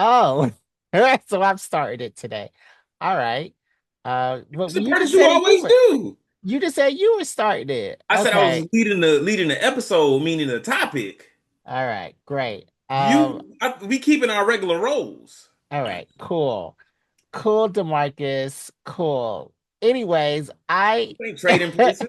Oh, so I'm starting it today. All right. It's Well, the part that you always do. you just said you were starting it. I said I was Okay. leading the episode, meaning the topic. All right. Great. We keeping our regular roles. All right. Cool. Cool, DeMarcus. Cool. Anyways, I Ain't trading places.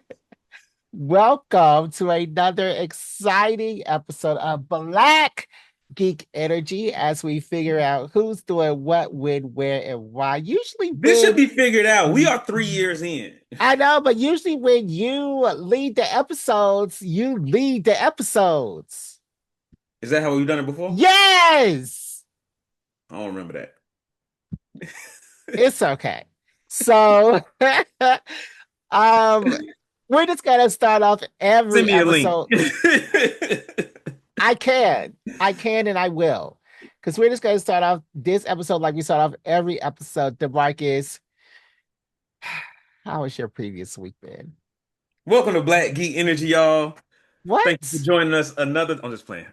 welcome to another exciting episode of Black Geek Energy as we figure out who's doing what, when, where, and why. Usually, This should when be figured out. We are 3 years in. I know, but usually when you lead the episodes, you lead the episodes. Is that how we've done it before? Yes, I don't remember that. it's okay. So, um, we're just gonna start off Send every me a link. episode. I can, and I will, because we're just gonna start off this episode like we start off every episode. DeMarcus, how was your previous week been? Welcome to Black Geek Energy, y'all. Thank you for What? joining us. I'm just playing.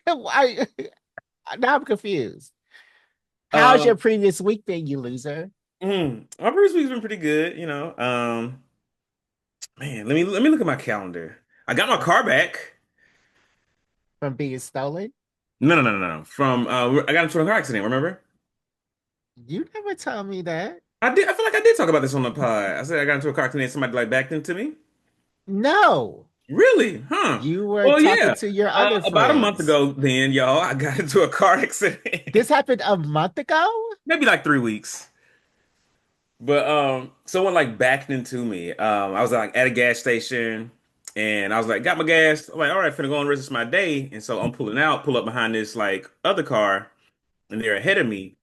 Why? Now I'm confused. How's your um, previous week been, you loser? my first week's been pretty good, Man, let me look at my calendar. I got my car back. From being stolen? No. From I got into a car accident. Remember? You never told me that. I did. I feel like I did talk about this on the pod. I said I got into a car accident. Somebody like backed into me. No, Really? Huh? you were Well, talking yeah. to your other About a month friends. ago, then y'all, I got into a car This accident. happened a month ago? Maybe like 3 weeks. But someone like backed into me. I was like at a gas station and I was like, got my gas. I'm like, all right, finna go on the rest of my day. And so I'm pulling out, pull up behind this like other car, and they're ahead of me.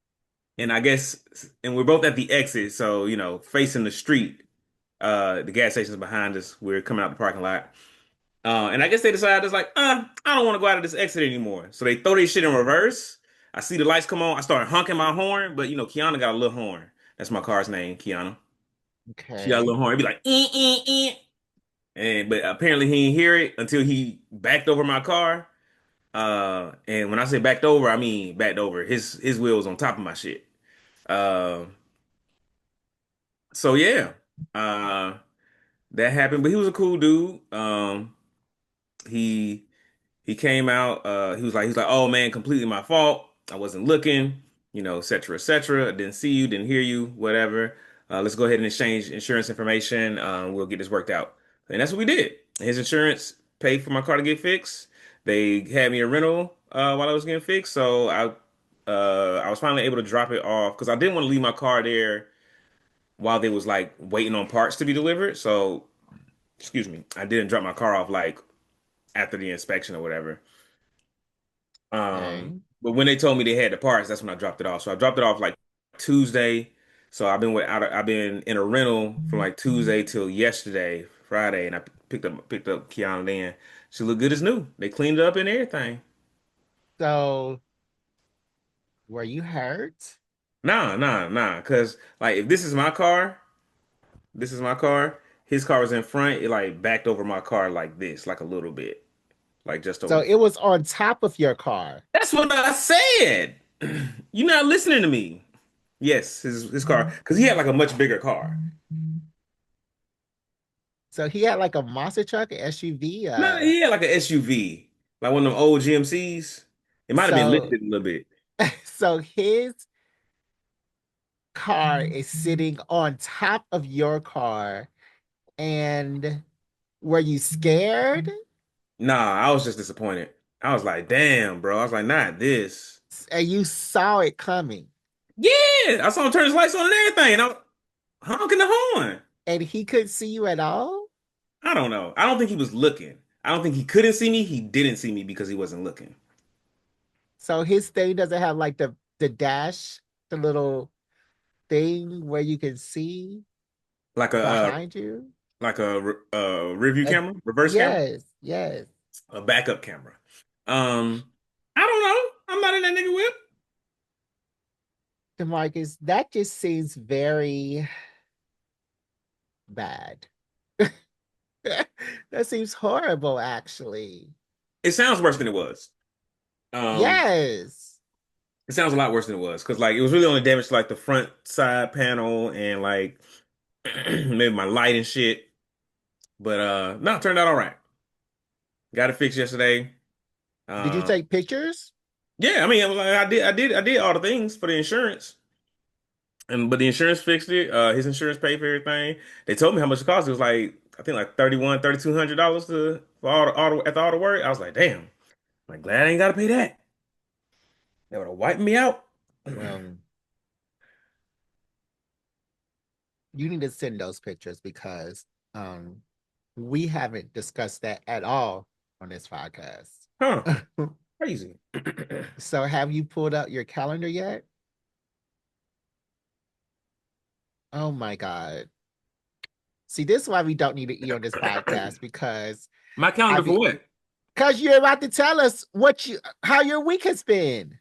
And I guess and we're both at the exit, so facing the street. The gas station's behind us. We're coming out the parking lot. And I guess they decided it's like, I don't want to go out of this exit anymore. So they throw their shit in reverse. I see the lights come on. I start honking my horn, but Kiana got a little horn. That's my car's name, Kiana. She got a Okay. little horn. It'd be like, And but apparently he didn't hear it until he backed over my car. And when I say backed over, I mean backed over. His wheel was on top of my shit. Uh, so yeah, uh, that happened. But he was a cool dude. He he came out. He was like, oh man, completely my fault. I wasn't looking. Et cetera, et cetera. I didn't see you, didn't hear you, whatever. Let's go ahead and exchange insurance information. We'll get this worked out. And that's what we did. His insurance paid for my car to get fixed. They had me a rental while I was getting fixed, so I was finally able to drop it off because I didn't want to leave my car there while they was like waiting on parts to be delivered. So, excuse me, I didn't drop my car off like after the inspection or whatever. Okay. But when they told me they had the parts, that's when I dropped it off. So I dropped it off like Tuesday. So I've been in a rental from like Tuesday till yesterday, Friday, and I picked up Kiana then. She looked good as new. They cleaned it up and everything. So, were you hurt? Nah. Cause like if this is my car. His car was in front. It like backed over my car like this, like a little bit, like just over So the it front. was on top of your car. That's what I said. You're not listening to me. Yes, his car, because he had like a much bigger car. So he had like a monster truck, an SUV. No, he had like an SUV, like one of them old GMCs. It might have been So lifted a little bit. so his car is sitting on top of your car. And were you scared? Nah, I was just disappointed. I was like, damn, bro. I was like, not this. And you saw it coming. Yeah, I saw him turn his lights on and everything, and I was honking the horn. And he couldn't see you at all? I don't know. I don't think he was looking. I don't think he couldn't see me. He didn't see me because he wasn't looking. So his thing doesn't have like the dash, the little thing where you can see Like a behind you. review Uh, camera, reverse camera, yes. a backup camera. I don't know. I'm not in that nigga whip. DeMarcus, that just seems very bad. That seems horrible, actually. It sounds worse than it was. Um, Yes. It sounds a lot worse than it was because like it was really only damage to like the front side panel and like maybe my light and shit. But no, it turned out all right. Got it fixed yesterday. Did you Uh, take pictures? yeah, I mean, I did all the things for the insurance, and but the insurance fixed it. His insurance paid for everything. They told me how much it cost. It was like I think like $3,200 to for all the work. I was like, damn, like glad I ain't got to pay that. That would have wiped me out. Well, you need to send those pictures because um we haven't discussed that at all on this podcast. Huh? Crazy. So have you pulled out your calendar yet? Oh my God. See, this is why we don't need to eat on this podcast because My I calendar for be what? because you're about to tell us what you how your week has been.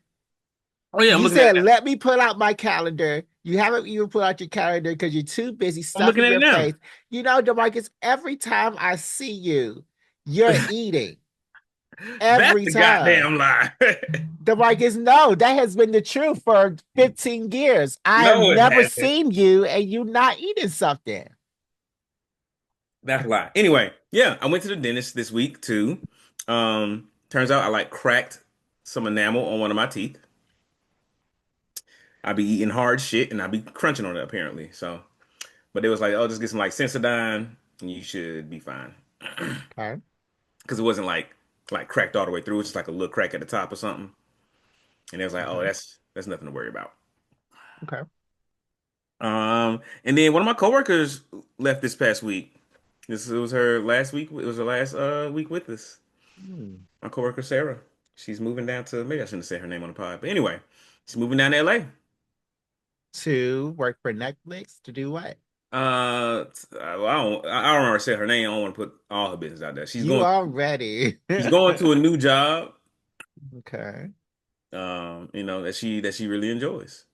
Oh yeah, I'm You looking at it said, now. let me pull out my calendar. You haven't even pulled out your calendar because you're too busy I'm looking stuffing at it your now. face. You know, DeMarcus, every time I see you, you're eating. That's Every the time. goddamn lie. DeMarcus, no, that has been the truth for 15 years. I have No, it never hasn't. seen you and you not eating something. That's a lie. Anyway, yeah, I went to the dentist this week too. Turns out I like cracked some enamel on one of my teeth. I be eating hard shit and I be crunching on it apparently. So, but it was like, oh, just get some like Sensodyne and you should be fine. Okay. Because it wasn't like cracked all the way through. It's just like a little crack at the top or something. And it was like, oh, Okay. that's nothing to worry about. Okay. And then one of my coworkers left this past week. This it was her last week. It was her last week with us. Hmm. My coworker Sarah. She's moving down to maybe I shouldn't say her name on the pod, but anyway, she's moving down to LA. To work for Netflix to do what? Well, I don't remember say her name. I don't want to put all her business out there. You already. She's going to a new job. Okay. That she really enjoys.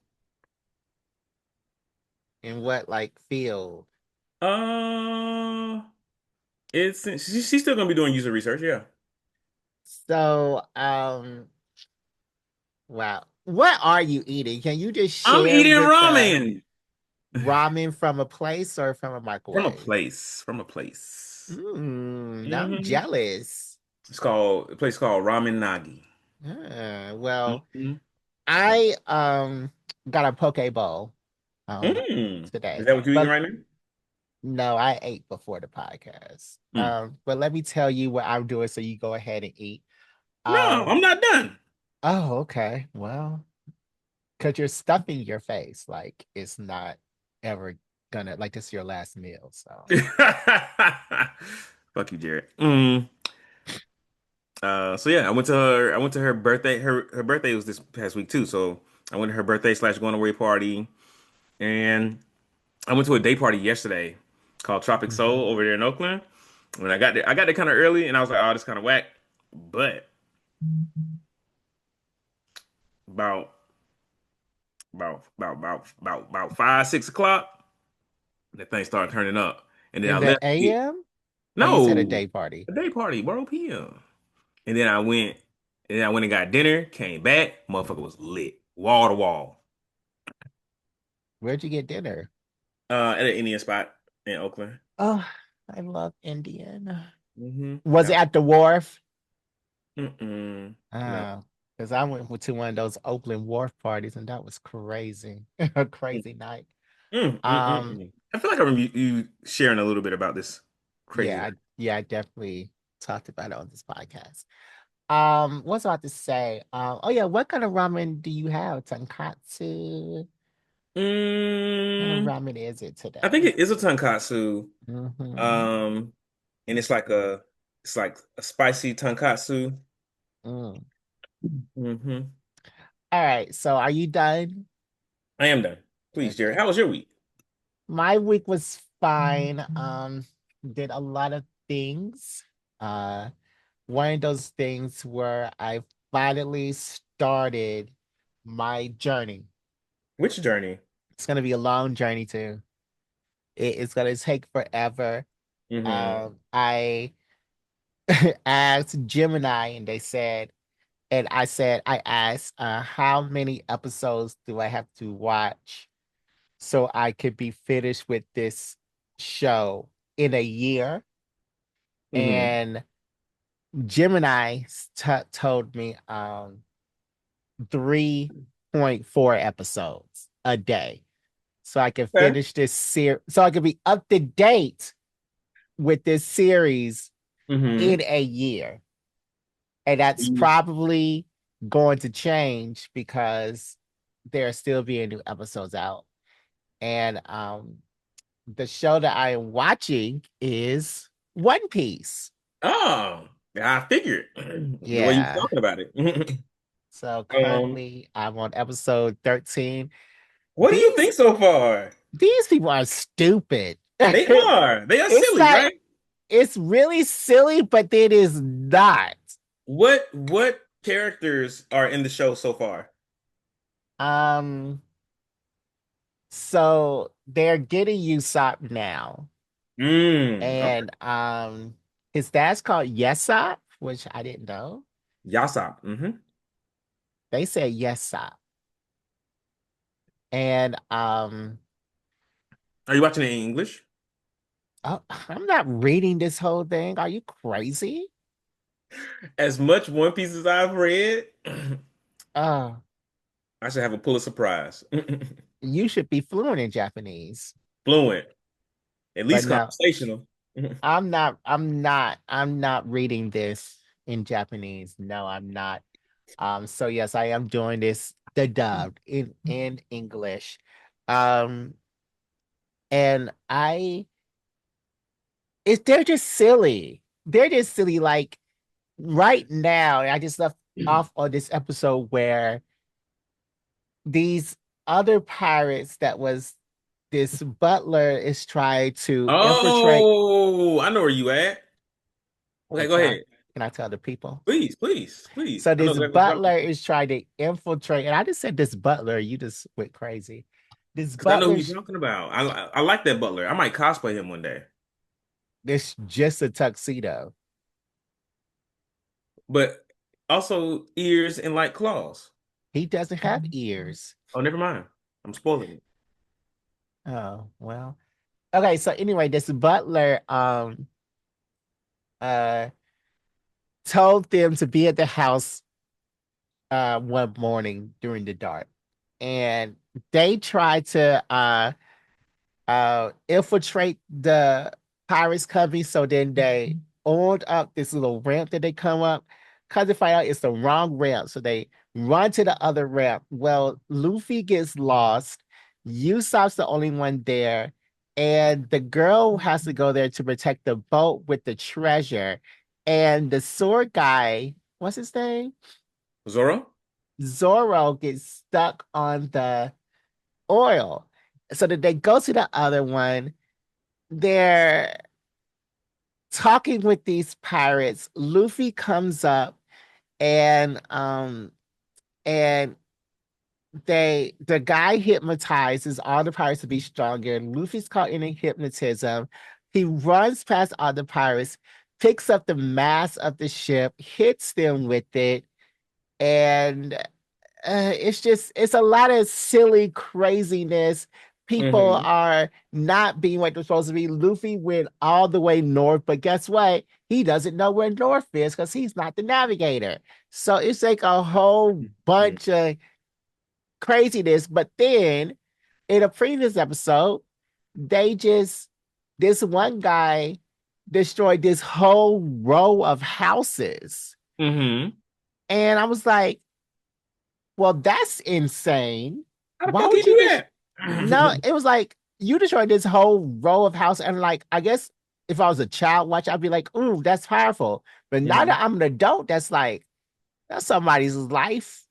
In what like field? Uh, she's still gonna be doing user research. Yeah, So, wow. What are you eating? Can you just I'm share eating with us ramen ramen from a place or from a from a microwave? place. From a place. I'm Hmm jealous. It's called a place called Ramen Nagi. Well, Hmm I got a poke bowl Is today. that what you're eating But right now? no, I ate before the podcast. Mm. But let me tell you what I'm doing so you go ahead and eat. No, Um, I'm not done. oh, okay. Well, because you're stuffing your face like it's not ever gonna like this is your last meal. So Fuck you, Jared. So yeah, I went to her birthday. Her birthday was this past week too. So I went to her birthday slash going away party, and I went to a day party yesterday called Tropic mhm. Soul over there in Oakland. When I got there kind of early, and I was like, oh, this kind of whack. But about about 5, 6 o'clock, that thing started turning up, and then I In the left. AM? Oh, you said a No, day party. a day party, bro, PM. And then I went and got dinner, came back, motherfucker was lit, wall to wall. Where'd you get dinner? At an Indian spot in Oakland. Oh, I love Indian. Was Yeah. it at the wharf? No. Oh, because I went to one of those Oakland Wharf parties and that was crazy. A Mm, crazy night. mm. Um, I feel like I remember you sharing a little bit about this crazy yeah, night. I definitely talked about it on this podcast. What's I about to say? Oh yeah, what kind of ramen do you have? Tonkatsu? What kind of Mm, ramen is it I think today? it is a tonkatsu. Mm-hmm. Um, and it's like a spicy tonkatsu. Mm. Hmm All right, so are you done? I am done. Please, Jared. Okay. How was your week? My week was fine. Did a lot of things. Uh, one of those things where I finally started my journey. Which journey? It's gonna be a long journey too. It's gonna take forever. Hmm I asked Gemini and they said And I asked, how many episodes do I have to watch so I could be finished with this show in a year? Hmm. And Gemini told me 3.4 episodes a day. So I can Okay. finish this series, so I can be up to date with this series Hmm. in a year. And that's probably going to change because there are still being new episodes out. And the show that I am watching is One Piece. Oh, I figured the way you were Yeah. talking about it. So Um, currently I'm on episode 13. what do you These think so far? these people are stupid. They are. They are It's silly, like right? it's really silly, but it is not. What characters are in the show so far? Um, so they're getting Usopp now. Okay. And his dad's called Yesop, which I didn't know. Yasop. Hmm. They said Yesop. And Are you watching it in English? oh, I'm not reading this whole thing. Are you crazy? As much One Piece as I've read, Oh, I should have a Pulitzer Prize. you should be fluent in Japanese. Fluent, at But least no, conversational. I'm not reading this in Japanese. No, I'm not. So yes, I am doing this the dubbed in English. Um, and they're just silly. They're just silly. Like right now, I just left off on this episode where these other pirates that was this butler is trying to infiltrate. Oh, I know where you at. Oh, Okay, go ahead. can I tell the people? Please, please, please. So I know this exactly what you're talking butler about. is trying to infiltrate, and I just said this butler, you just went crazy. This Because I know who butler, you're talking about. I like that butler. I might cosplay him one day. this just a tuxedo. But also ears and like claws. He doesn't have ears. Oh, never mind. I'm spoiling it. Oh, well. Okay, so anyway, this butler uh told them to be at the house one morning during the dark. And they tried to infiltrate the pirates company. So then they owned up this little ramp that they come up. Cause they find out it's the wrong ramp. So they run to the other ramp. Well, Luffy gets lost. Usopp's the only one there. And the girl has to go there to protect the boat with the treasure. And the sword guy, what's his name? Zoro? Zoro gets stuck on the oil. So that they go to the other one. They're talking with these pirates. Luffy comes up and the guy hypnotizes all the pirates to be stronger. Luffy's caught in a hypnotism. He runs past all the pirates, picks up the mast of the ship, hits them with it, and it's a lot of silly craziness. People Hmm. are not being what they're supposed to be. Luffy went all the way north, but guess what? He doesn't know where north is because he's not the navigator. So it's like a whole bunch of craziness. But then in a previous episode, they just this one guy destroyed this whole row of houses. Hmm. And I was like, well, that's insane. How the Why fuck he would you do just that? no? It was like you destroyed this whole row of house, and like I guess if I was a child watch, I'd be like, "Ooh, that's powerful." But now Hmm. that I'm an adult, that's somebody's life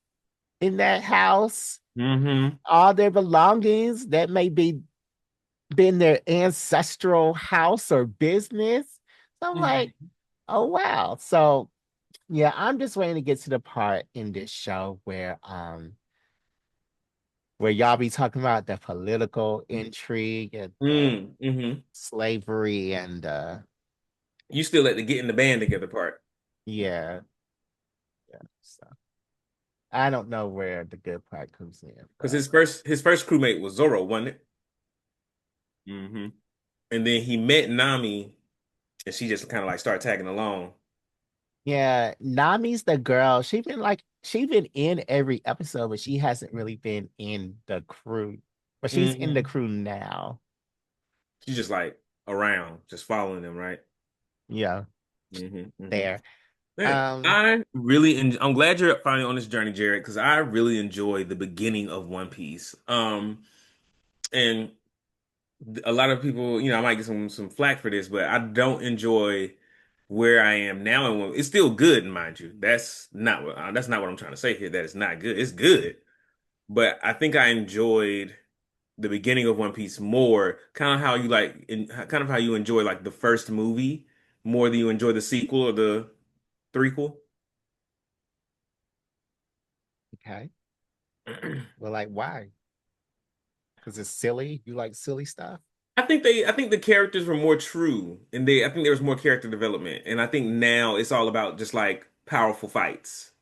in that house, Hmm. all their belongings that may be been their ancestral house or business. So I'm like, oh wow. So yeah, I'm just waiting to get to the part in this show where y'all be talking about the political intrigue and the Hmm. slavery and You still at the getting the band together part. yeah, yeah. So. I don't know where the good part comes in, Because but his first crewmate was Zoro, wasn't it? Hmm. And then he met Nami, and she just kind of like started tagging along. yeah, Nami's the girl. She been in every episode, but she hasn't really been in the crew. But she's in the Hmm. crew now. She's just like around, just following them, right? Yeah, Hmm. Hmm. there. Man, Um, I'm glad you're finally on this journey, Jared, because I really enjoy the beginning of One Piece. And a lot of people, I might get some flack for this, but I don't enjoy where I am now. And it's still good, mind you. That's not what I'm trying to say here. That it's not good. It's good, but I think I enjoyed the beginning of One Piece more. Kind of how you kind of how you enjoy like the first movie more than you enjoy the sequel or the threequel. okay. Well, like why? Because it's silly. You like silly stuff. I think the characters were more true, and I think there was more character development, and I think now it's all about just like powerful fights.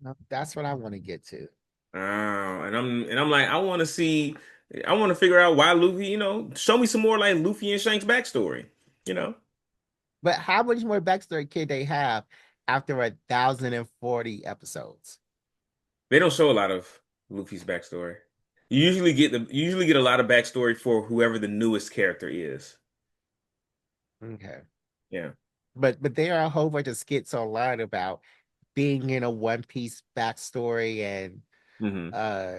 No, that's what I want to get to. And I'm like, I want to figure out why Luffy, show me some more like Luffy and Shanks backstory, you know. But how much more backstory can they have after 1,040 episodes? They don't show a lot of Luffy's backstory. You usually get a lot of backstory for whoever the newest character is. Okay. Yeah. But there are a whole bunch of skits online about being in a One Piece backstory and Hmm. uh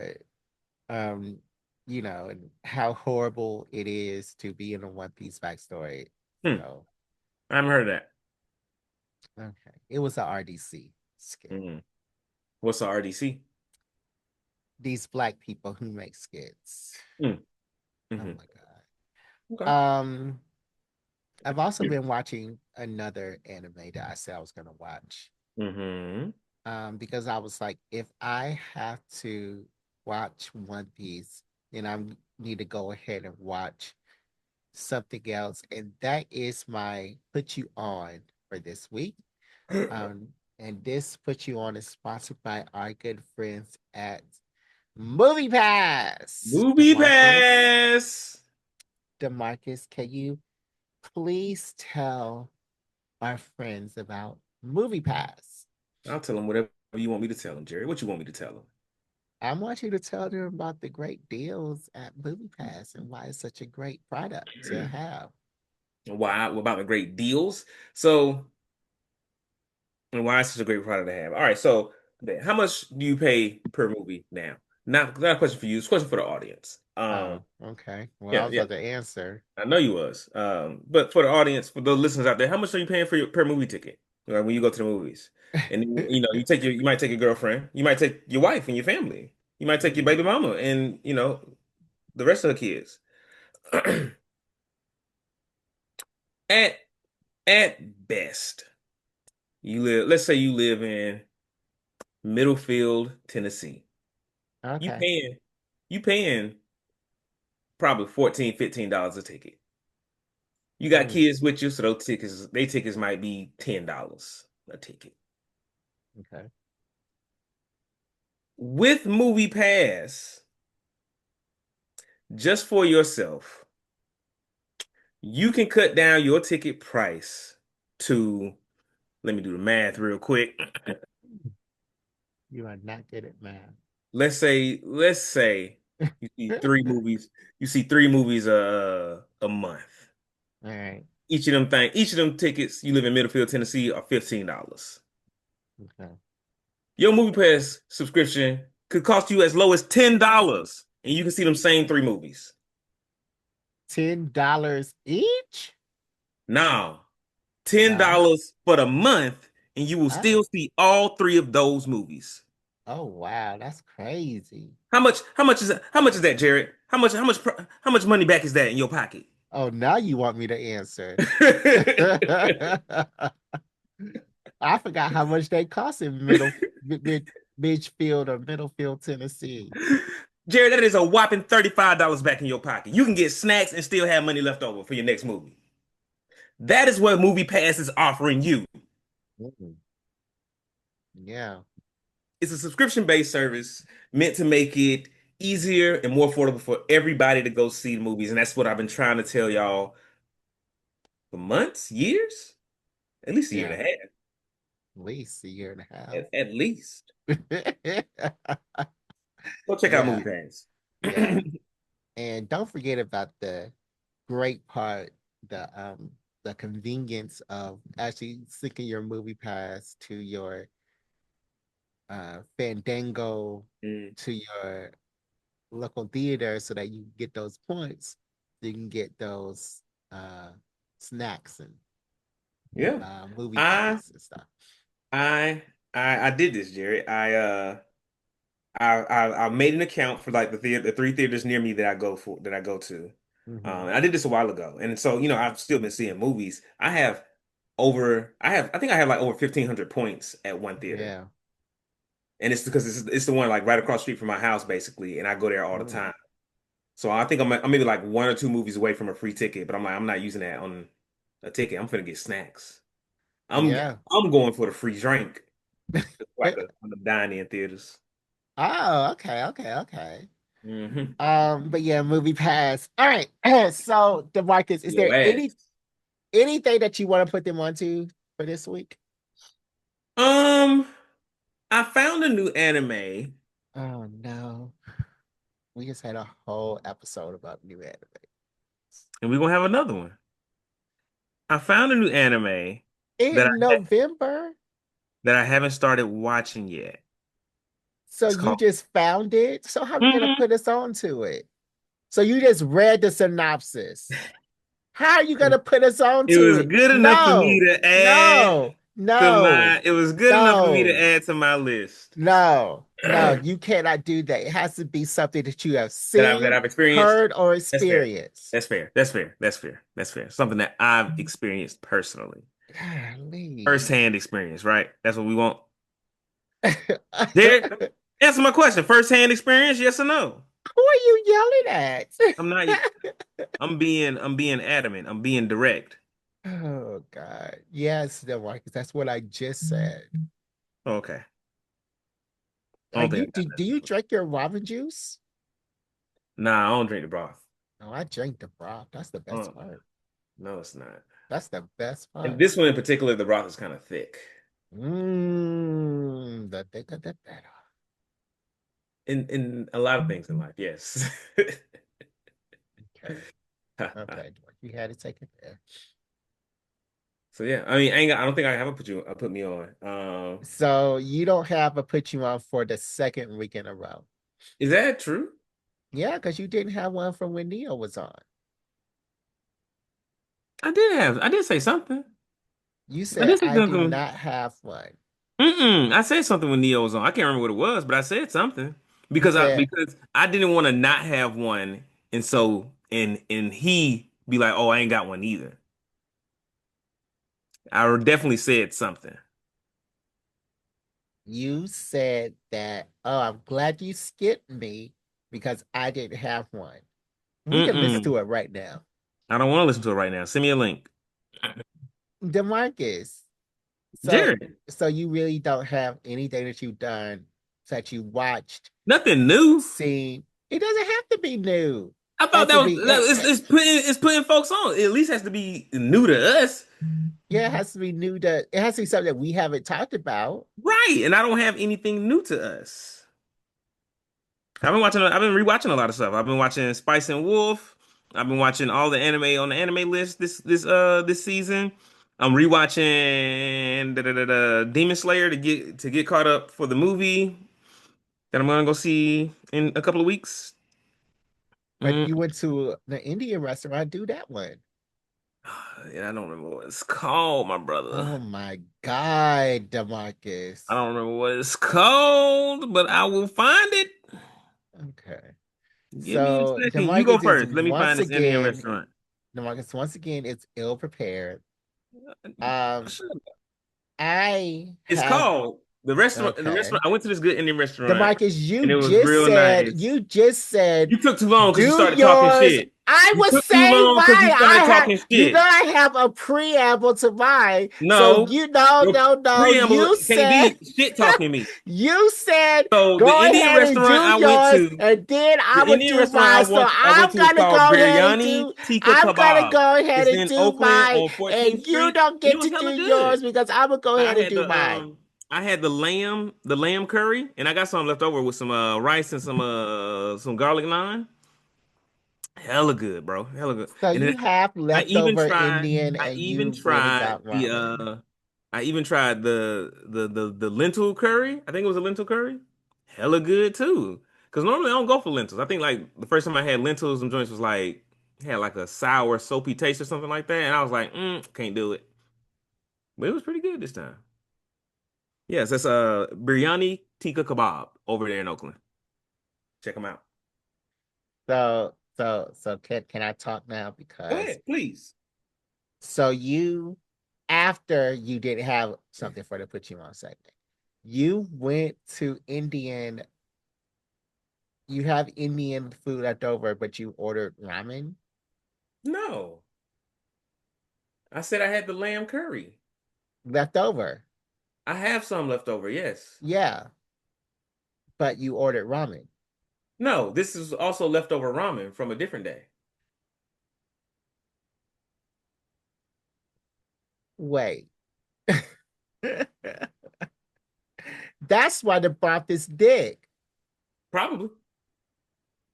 um and how horrible it is to be in a One Piece backstory. Hmm. So I haven't heard of that. okay. It was a RDC skit. Hmm. What's the RDC? These black people who make skits. Hmm. Oh Hmm. my God. Okay. I've also been watching another anime that I said I was gonna watch. Hmm. Because I was like, if I have to watch One Piece, then I need to go ahead and watch something else. And that is my put you on for this week. Um, and this put you on is sponsored by our good friends at Movie Pass. Movie Pass. DeMarcus, can you please tell our friends about Movie Pass? I'll tell them whatever you want me to tell them, Jerry. What you want me to tell I want you to tell them about the great deals at Movie Pass and why it's such a great product to them? have. Why about the great deals? So, and why it's such a great product to have? All right, so how much do you pay per movie now? Not a question for you. It's a question for the audience. Oh, okay. Well, I Yeah, was yeah, about to answer. I know you was. But for the audience, for the listeners out there, how much are you paying for your per movie ticket? Like when you go to the movies, and you might take your girlfriend, you might take your wife and your family, you might take your Mhm. baby mama, and the rest of the kids. At at best, let's say you live in Middlefield, Tennessee. You Okay. paying you paying probably 14, $15 a ticket. You got Mm, kids with you, so they tickets might be $10 a ticket. okay. With Movie Pass, just for yourself, you can cut down your ticket price to, let me do the math real quick. You are not good at math. Let's say you see three movies, a month. All right. Each of them tickets, you live in Middlefield, Tennessee, are $15. Okay. Your Movie Pass subscription could cost you as low as $10, and you can see them same three movies. $10 each? Now, ten No. dollars for the month, and you will Oh. still see all three of those movies. Oh wow, that's crazy. How much is that, Jared? How much money back is that in your pocket? Oh, now you want me to answer. I forgot how much they cost in Midgefield or Middlefield, Tennessee. Jared, that is a whopping $35 back in your pocket. You can get snacks and still have money left over for your next movie. That is what Movie Pass is offering you. Mm, yeah. it's a subscription-based service meant to make it easier and more affordable for everybody to go see the movies. And that's what I've been trying to tell y'all for months, years, at least a year Yeah, and a half, at least a year and a half. at least. Go check out Yeah, Movie Pass. yeah. And don't forget about the great part, the convenience of actually syncing your movie pass to your Fandango Mm, to your local theater so that you get those points. So you can get those uh snacks and yeah. movie I tickets and stuff. I I did this, Jerry. I made an account for like the three theaters near me that I go to. Hmm. And I did this a while ago, and so I've still been seeing movies. I think I have like over 1,500 points at one theater, Yeah. and it's because it's the one like right across the street from my house basically, and I go there all the Mm. time. So I think I'm maybe like one or two movies away from a free ticket, but I'm not using that on a ticket. I'm finna get snacks. I'm Yeah. I'm going for the free drink, like on the dine-in theaters. Oh, okay, okay, okay. Hmm. But yeah, movie pass. All right. So, DeMarcus, is Your there ass. anything that you want to put them onto for this week? Um, I found a new anime, Oh no. We just had a whole episode about new anime. and we're gonna have another one. I found a new anime that In November? I haven't started watching yet. So It's you called. just found it? So how are you gonna Mhm. put us onto it? So you just read the synopsis. How are you gonna put us It onto was it? good enough for me No, to add no, to no, my. It was good enough for me to no, add to my list no, no. You cannot do that. It has to be something that you have that seen, I've experienced. heard, or That's fair. experienced. That's fair. That's fair. That's fair. That's fair. Something that I've experienced personally, Golly. first-hand experience. Right. That's what we want. Who There. Answer my question. First-hand experience? Yes or no? are you yelling at? I'm not. I'm being adamant. I'm being direct. Oh God. Yes, the Marcus. That's what I just said. Okay. I Are don't think you I got do you that. drink your ramen juice? Nah, I don't drink the broth. No, I drink the broth. That's the best Uh, part. no, it's not. That's the best And part. this one in particular, the broth is kind of thick. The thicker the better. In a lot of things in life, yes. Okay. Okay. You had to take it there. So yeah, I mean, I don't think I haven't put me on. So you don't have a put you on for the second week in a row. Is that true? Yeah, because you didn't have one from when Neo was on. I did say something. You I said did say I do something. not have one. I said something when Neo was on. I can't remember what it was, but I said something You said because I didn't want to not have one, and so and he be like, "Oh, I ain't got one either." I definitely said something. you said that, oh, I'm glad you skipped me because I didn't have one. We can listen Mm-mm. to it right now. I don't want to listen to it right now. Send me a link. DeMarcus, so Jared, so you really don't have anything that you've done that you watched, nothing new. seen. It doesn't have to be new. I It thought has to it's putting folks on. It at least has to be new to us, yeah, it has to be new to it has to be something that we haven't talked about. right? And I don't have anything new to us. I've been rewatching a lot of stuff. I've been watching Spice and Wolf. I've been watching all the anime on the anime list this season. I'm rewatching Demon Slayer to get caught up for the movie that I'm gonna go see in a couple of weeks. But Mm. you went to the Indian restaurant, do that one. And I don't remember what it's called, my brother. Oh my God, I Demarcus. don't remember what it's called, but I will find it. Okay. Give me a So second. You go Demarcus is first. Let me find this Indian restaurant. Demarcus once again is ill prepared. Um, I It's have called the restaurant. The okay. restaurant. I went to this good Indian restaurant, Demarcus, and it was real nice. you just said, You took too long because you do started talking yours. shit. I You was took too saying long because you mine. started talking shit. I have a preamble to mine. So No, your no. preamble can't be shit talking me. You said, So the go Indian ahead and restaurant do I went yours, to, and then I the would Indian do restaurant mine. So I went to is called Biryani Tikka I'm gonna Kebab. go ahead It's and in do Oakland mine, on 14th and you Street, don't and it get was to do hella yours good. because I'm gonna go I ahead and had do mine. I had the lamb curry, and I got some left over with some rice and some garlic naan. Hella good, bro. Hella good. So And then you have I even leftover tried Indian, I and even you went and tried got ramen. I even tried the lentil curry. I think it was a lentil curry. Hella good too. Cause normally I don't go for lentils. I think like the first time I had lentils, some joints was like had like a sour, soapy taste or something like that. And I was like, can't do it. But it was pretty good this time. Yes, that's biryani tikka kebab over there in Oakland. Check them out. So can I talk now? Go Because ahead, please. so you, after you didn't have something for to put you on segment, you went to Indian. You have Indian food left over, but you ordered ramen No. I said I had the lamb curry. left over. I have some left over, yes. Yeah, but you ordered ramen. No, this is also leftover ramen from a different day. Wait. That's why the broth is thick Probably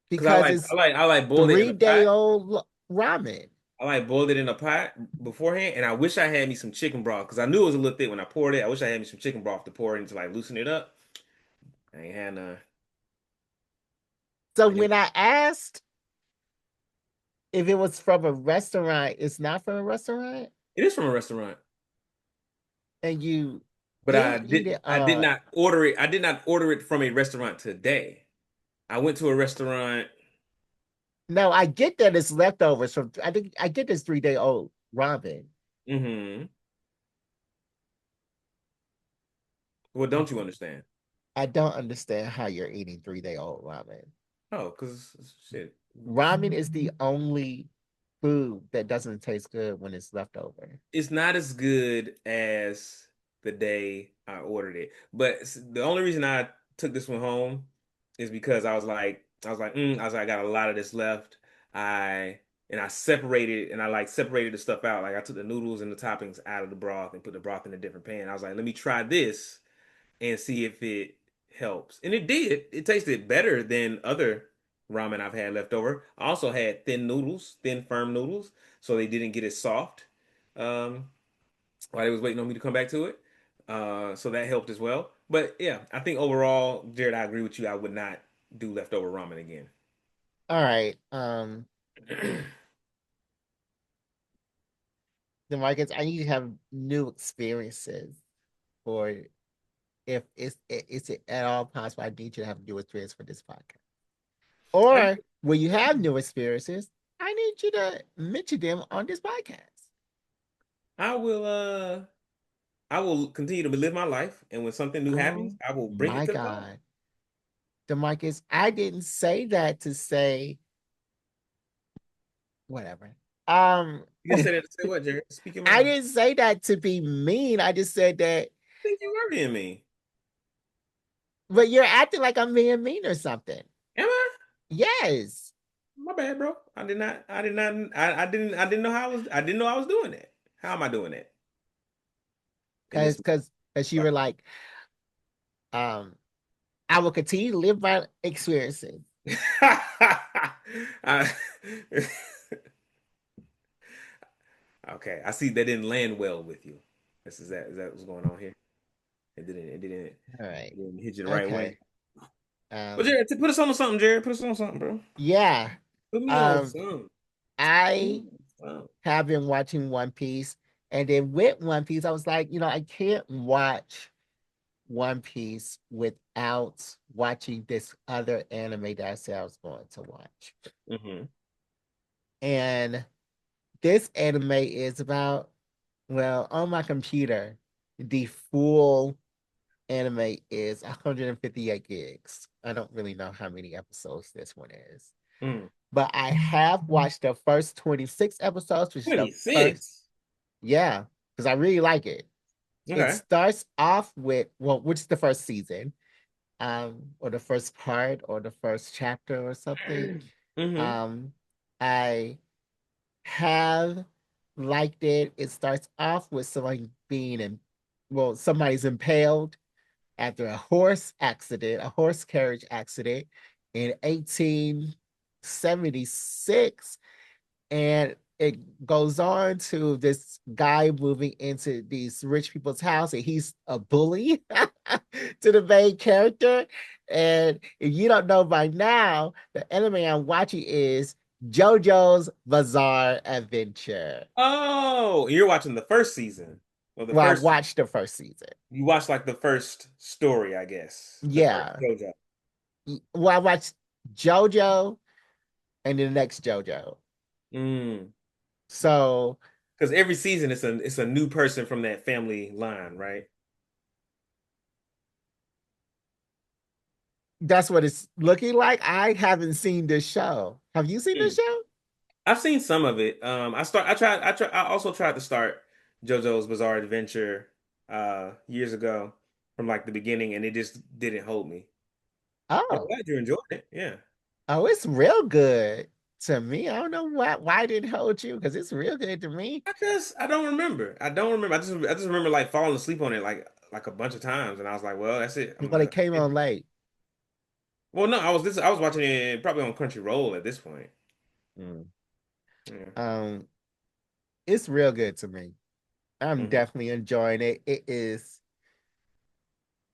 because because it's I like boiled it in a 3 day pot. old ramen. I like boiled it in a pot beforehand, and I wish I had me some chicken broth because I knew it was a little thick when I poured it. I wish I had me some chicken broth to pour it into like loosen it up. I ain't had none. So And when I asked if it was from a restaurant, it's not from a restaurant, it is from a restaurant, and you but didn't eat it. I did not order it. I did not order it from a restaurant today. I went to a restaurant. No, I get that it's leftovers from. I think I get this 3 day old ramen. Hmm. What don't you understand? I don't understand how you're eating 3 day old ramen. Oh, because shit. Ramen is the only food that doesn't taste good when it's left over. It's not as good as the day I ordered it. But the only reason I took this one home is because I was like, I got a lot of this left. I I separated and I like separated the stuff out. Like I took the noodles and the toppings out of the broth and put the broth in a different pan. I was like, let me try this and see if it helps. And it did. It tasted better than other ramen I've had left over. I also had thin noodles, thin firm noodles, so they didn't get as soft um, while they was waiting on me to come back to it. So that helped as well. But yeah, I think overall, Jared, I agree with you. I would not do leftover ramen again. All right. The markets, I need to have new experiences for if it's at all possible. I need you to have new experience for this podcast. I, Or when you have new experiences, I need you to mention them on this podcast. I will I will continue to live my life, and when something new happens, Oh I will bring it my to the pod. God. DeMarcus, I didn't say that to say whatever. Um, You just said it to say what, Jared? Speak your I mind. didn't say that to be mean. I just said that, I think you are being me. but you're acting like I'm being mean or something. Am I? Yes. My bad, bro. I didn't know how I didn't know I was doing that. How am I doing that? In Cause this cause cause you were like, um, I will continue to live my experiences. I- okay, I see that didn't land well with you. Is that what's going on here? It All right. didn't hit you the right way. Okay. Well, Um, Jared, put us on something, Jared. Put us on something, bro. yeah. Put me on Um, something. Put me I on something. have been watching One Piece, and then with One Piece, I was like, I can't watch One Piece without watching this other anime that I said I was going to watch. Hmm. And this anime is about, well, on my computer, the full anime is 158 gigs. I don't really know how many episodes this one is. Mm. but I have watched the first 26 episodes, which is the first, 26. yeah, because I really like it. It Okay. starts off with, well, which is the first season, or the first part, or the first chapter, or something. Mm-hmm. Um, I have liked it. It starts off with somebody being in, well, somebody's impaled after a horse accident, a horse carriage accident in 1876. And it goes on to this guy moving into these rich people's house, and he's a bully to the main character. And if you don't know by now, the anime I'm watching is JoJo's Bizarre Adventure. Oh, you're watching the first season. Well, the Well, I first watched the first season. you watched like the first story, I guess. The first Yeah. JoJo. Well, I watched JoJo and the next JoJo. Mm. So Because every season it's a new person from that family line, right? that's what it's looking like. I haven't seen this show. Have you seen this Mm. show? I've seen some of it. I also tried to start JoJo's Bizarre Adventure years ago from like the beginning and it just didn't hold me. But I'm Oh, glad you enjoyed it. Yeah. oh, it's real good to me. I don't know why it didn't hold you because it's real good to me. I don't remember. I don't remember. I just remember like falling asleep on it like a bunch of times and I was like, well, that's it. But it came on late. Well, no, I was watching it probably on Crunchyroll at this point. Mm. Yeah. Um, it's real good to me. I'm Hmm. definitely enjoying it. It is.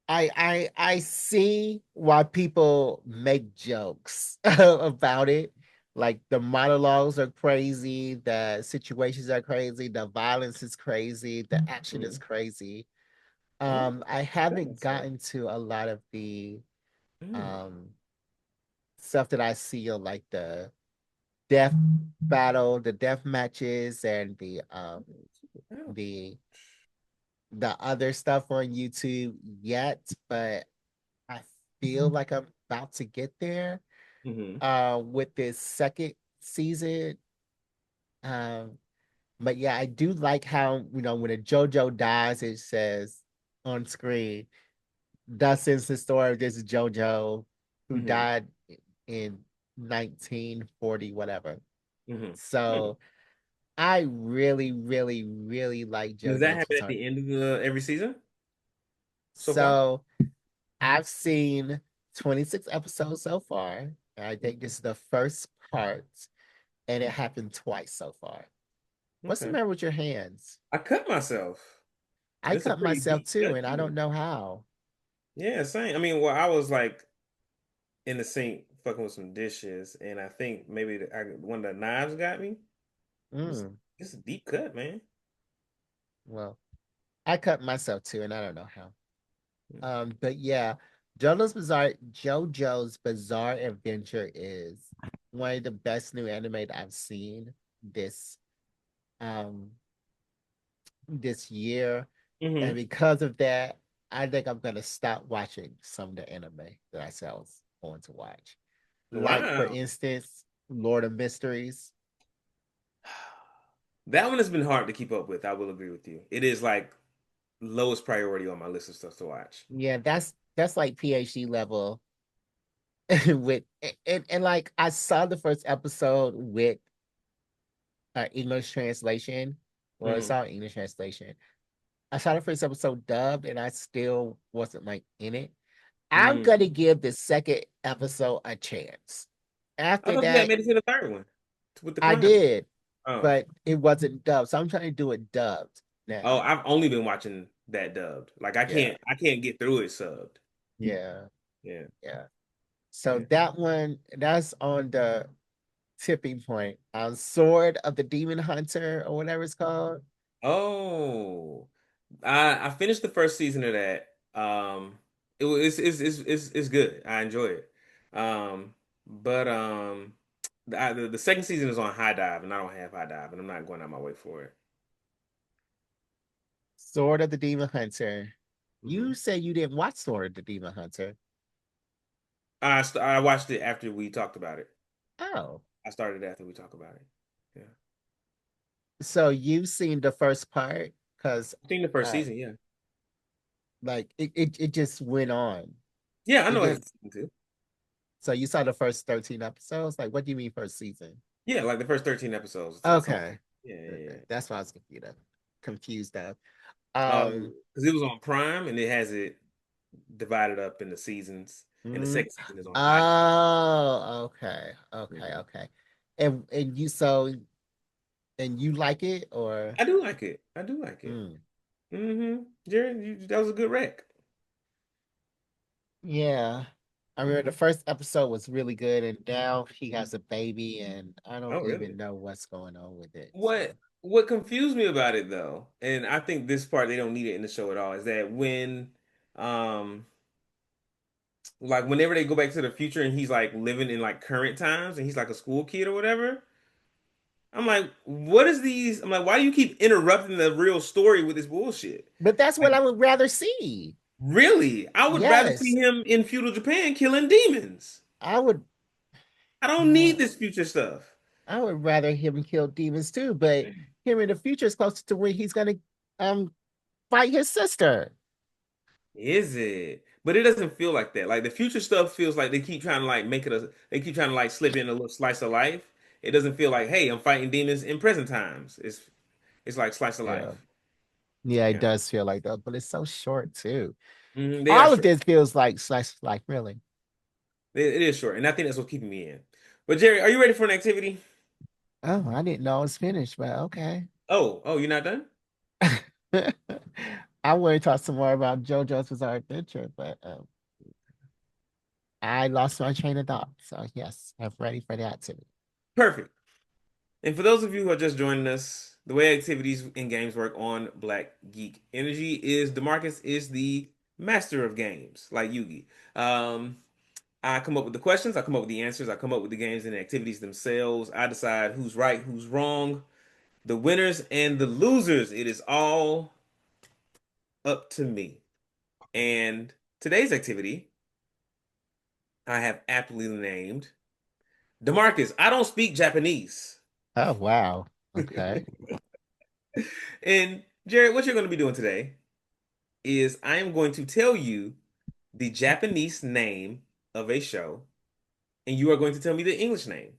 I see why people make jokes about it. Like the monologues are crazy, the situations are crazy, the violence is crazy, the action is Hmm. crazy. Oh, I that haven't myself. gotten to a lot of the Mm. um stuff that I see on like the death battle, the death matches, and the the other stuff on YouTube yet, but I feel like I'm about to get there Mm-hmm. with this second season. Um, but yeah, I do like how, when a JoJo dies, it says on screen, thus ends the story of this JoJo who Mm-hmm. died in 1940, whatever. Mm-hmm. Mm. So I really, really, really like Does that JoJo's happen at Bizarre. the end of the every season so far? So I've seen 26 episodes so far. I think this is the first part, and it happened twice so far. What's the Okay. matter with your hands? I cut myself. I It's a cut pretty myself deep too, cut and I don't too. know how. Yeah, same. I mean, well, I was like in the sink fucking with some dishes, and I think maybe one of the knives got me. It's, Mm, it's a deep cut, man. well, I cut myself too, and I don't know how. Mm. But yeah, JoJo's Bizarre Adventure is one of the best new anime that I've seen this um this year. And Mm-hmm. because of that, I think I'm gonna stop watching some of the anime that I said I was going to watch. Like, for Wow. instance, Lord of Mysteries. That one has been hard to keep up with. I will agree with you. It is like lowest priority on my list of stuff to watch. Yeah, that's like PhD level with and like I saw the first episode with English translation. Well, I Mm-hmm. saw English translation. I saw the first episode dubbed and I still wasn't like in it. I'm Mm. gonna give the second episode a chance. I After thought you had that, made it to the third one with the I climax. did, Oh, but it wasn't dubbed. So I'm trying to do it dubbed oh, now. I've only been watching that dubbed. Like I Yeah, can't, I can't get through it subbed. yeah, Yeah, yeah. So yeah. that one, that's on the tipping point. Sword of the Demon Hunter or whatever it's called. Oh, I finished the first season of that. It was it's good. I enjoy it. But the second season is on High Dive, and I don't have High Dive, and I'm not going out my way for it. Sword of the Demon Hunter. You Hmm. say you didn't watch Sword of the Demon Hunter. I watched it after we talked about it. Oh, I started after we talk about it. Yeah. so you've seen the first part? Because I've seen the first uh season, yeah. like it just went on. Yeah, I It know does. it's season two. So you saw the first 13 episodes? Like what do you mean first season? Yeah, like the first 13 episodes. I saw. Okay. Yeah, yeah, Okay. yeah. That's why I was confused of. Oh, Um because it was on Prime and it has it divided up into seasons. And the mm, second season is on iHeart. oh, okay. Okay, Mhm. okay. And you so and you like it or I do like it. I do like it. mm, Jared, that was a good rec. yeah. I remember the first episode was really good and now he has a baby and I don't Oh, even really? know what's going on with it. What So what confused me about it though, and I think this part they don't need it in the show at all, is that when um like whenever they go back to the future and he's like living in like current times and he's like a school kid or whatever, I'm like, what is these? I'm like, why do you keep interrupting the real story with this bullshit? but that's Like, what I would rather see. really? I would rather see Yes. him in feudal Japan killing demons. I would I don't need well, this future stuff. I would rather him kill demons too, but him in the future is closer to when he's gonna um fight his sister. Is it? But it doesn't feel like that. Like the future stuff feels like they keep trying to like make it a they keep trying to like slip in a little slice of life. It doesn't feel like, hey, I'm fighting demons in present times. It's like slice of Yeah. life. Yeah, it Yeah. does feel like that, but it's so short too. They are All of short. this feels like slice of life, really. It is short, and I think that's what's keeping me in. But Jerry, are you ready for an activity? Oh, I didn't know it was finished, but okay. Oh, you're not done? I want to talk some more about JoJo's Bizarre Adventure, but I lost my train of thought. So yes, I'm ready for the activity. Perfect. And for those of you who are just joining us, the way activities in games work on Black Geek Energy is DeMarcus is the master of games, like Yugi. I come up with the questions, I come up with the answers, I come up with the games and the activities themselves. I decide who's right, who's wrong, the winners and the losers. It is all up to me. And today's activity, I have aptly named DeMarcus. I don't speak Japanese. Oh wow. Okay. And Jared, what you're going to be doing today is I am going to tell you the Japanese name of a show, and you are going to tell me the English name.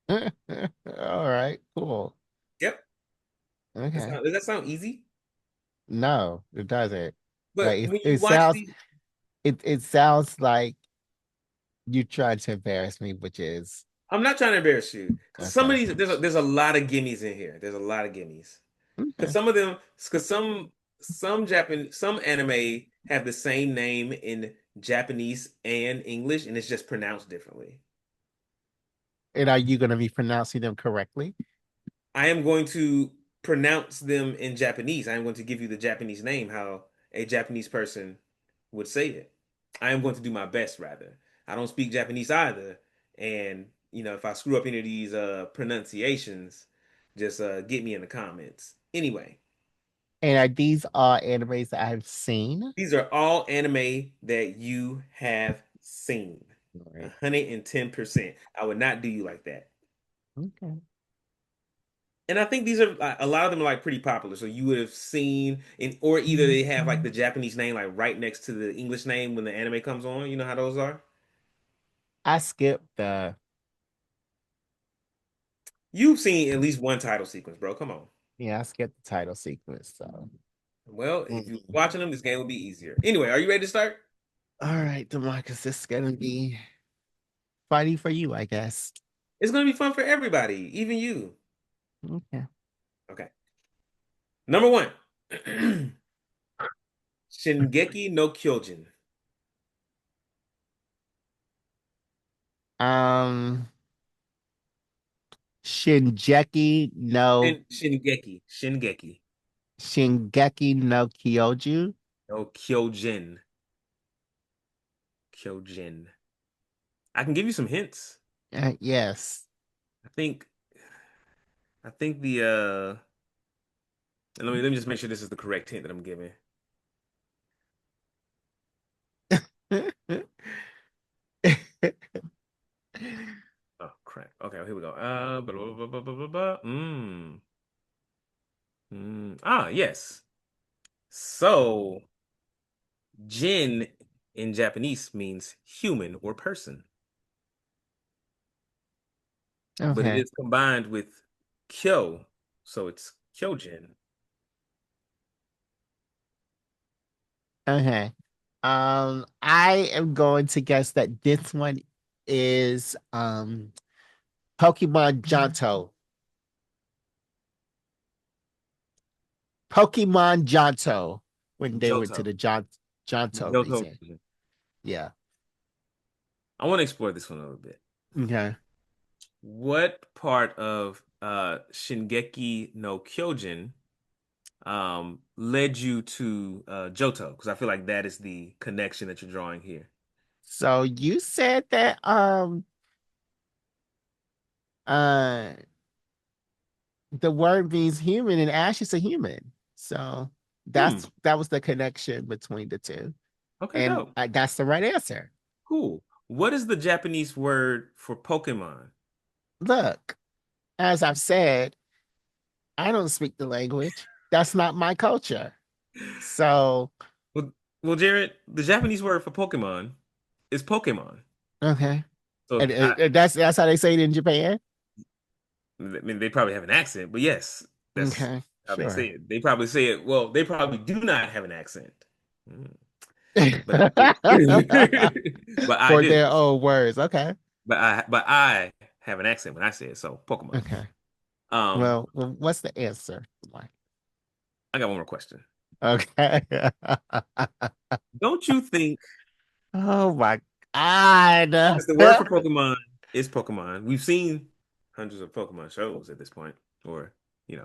All right, cool. Yep. Okay. Does that sound easy? No, it doesn't. But Like when you it watch sounds these, it sounds like you tried to embarrass me, which is I'm not trying to embarrass you because some of okay. these there's a lot of gimmies in here. There's a lot of gimmies because Okay. some of them because some anime have the same name in Japanese and English, and it's just pronounced differently. And are you gonna be pronouncing them correctly? I am going to pronounce them in Japanese. I am going to give you the Japanese name, how a Japanese person would say it. I am going to do my best, rather. I don't speak Japanese either. And, if I screw up any of these pronunciations, just get me in the comments. Anyway, And are these all animes that I've seen? these are all anime that you have seen. All right. 110%. I would not do you like that. Okay. And I think these are a lot of them are like pretty popular. So you would have seen in or either they have like the Japanese name like right next to the English name when the anime comes on. You know how those are? I skipped the You've seen at least one title sequence, bro. Come on. yeah, I skipped the title sequence. So Well, if you're mm. watching them, this game will be easier. Anyway, are you ready to start? All right, Demarcus, this is gonna be funny for you, I guess. It's gonna be fun for everybody, even you. Okay. Okay. Number one. Shingeki no Kyojin. Um Shinjeki no Shingeki. Shingeki no Kyoju. No Kyojin. Kyojin. I can give you some hints. Yes. I think I think the let me just make sure this is the correct hint that I'm giving. crap. Okay, here we go. Blah, blah, blah, blah, blah, blah. Yes. So, Jin in Japanese means human or person, but it Okay. is combined with Kyo, so it's Kyojin. Okay. I am going to guess that this one is Pokemon Johto. Pokemon Johto when they went to Johto. the Johto Johto. region. Yeah. I want to explore this one a little bit. Okay. What part of Shingeki no Kyojin led you to Johto? Because I feel like that is the connection that you're drawing here. So you said that uh the word means human and Ash is a human. So Hmm. that was the connection between the two. Okay, And dope. that's the right answer. Cool. What is the Japanese word for Pokemon? Look, as I've said, I don't speak the language. That's not my culture. So, Well, well, Jared, the Japanese word for Pokemon is Pokemon. okay. So And that's how they say it in Japan? I mean, they probably have an accent, but yes, that's Okay, how they say sure. it. They probably say it. Well, they probably do not have an accent. Mm. But I do. But I For do. their own words. Okay. But I have an accent when I say it. So Pokemon. Okay. Um, Well, what's the answer? Like, I got one more question. okay. Don't you think Oh my God. because the word for Pokemon is Pokemon? We've seen hundreds of Pokemon shows at this point, or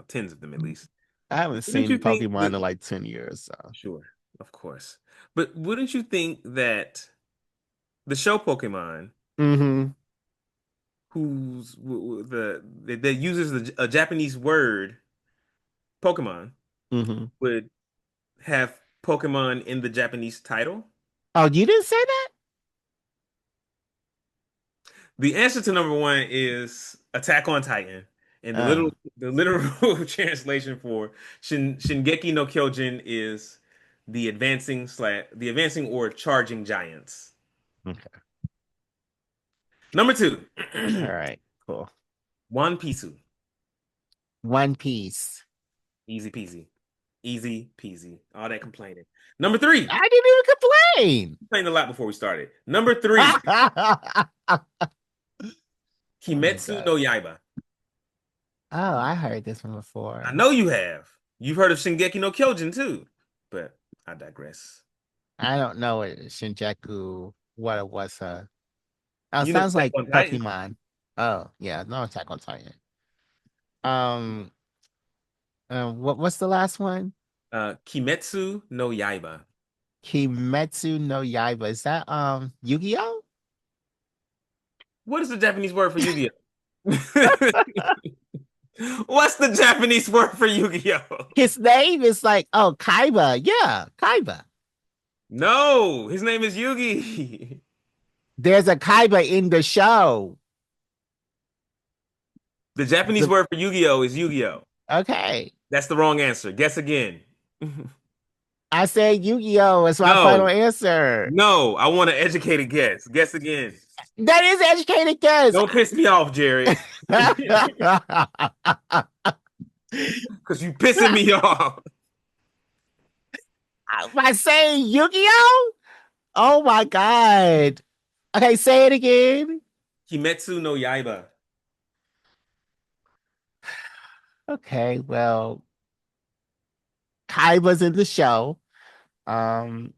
tens of them at least. I haven't Wouldn't seen you think Pokemon that? in like 10 years. So, Sure, of course. But wouldn't you think that the show Pokemon, hmm who's that uses a Japanese word Pokemon, hmm would have Pokemon in the Japanese title? Oh, you didn't say that? The answer to number one is Attack on Titan, and Oh, the literal translation for Shingeki no Kyojin is the advancing or charging giants. okay. Number two, All right. Cool. One Piece, One Piece. easy peasy, easy peasy. All that complaining. Number three, I didn't even complain. complained a lot before we started. Number three, Oh Kimetsu God. no Yaiba. Oh, I heard this one I before. know you have. You've heard of Shingeki no Kyojin too, but I digress. I don't know what Shinjaku, what it was. Oh, it You know sounds Attack like on Titan. Pokemon. Oh, yeah, no Attack on Titan. Um, what's the last one? Kimetsu no Yaiba. Kimetsu no Yaiba. Is that Yu-Gi-Oh? What is the Japanese word for Yu-Gi-Oh? What's the Japanese word for Yu-Gi-Oh? His name is like, oh, Kaiba. Yeah, Kaiba. No, his name is Yugi. There's a Kaiba in the show. The Japanese The word for Yu-Gi-Oh is Yu-Gi-Oh. okay. That's the wrong answer. Guess again. I said Yu-Gi-Oh! Is my final No, answer. no, I want an educated guess. Guess again. That is educated guess. Don't piss me off, Jared. Because you pissing me off. By saying Yu-Gi-Oh? Oh my God. Okay, say it again. Kimetsu no Yaiba. Okay, well, Kaiba's in the show. Um,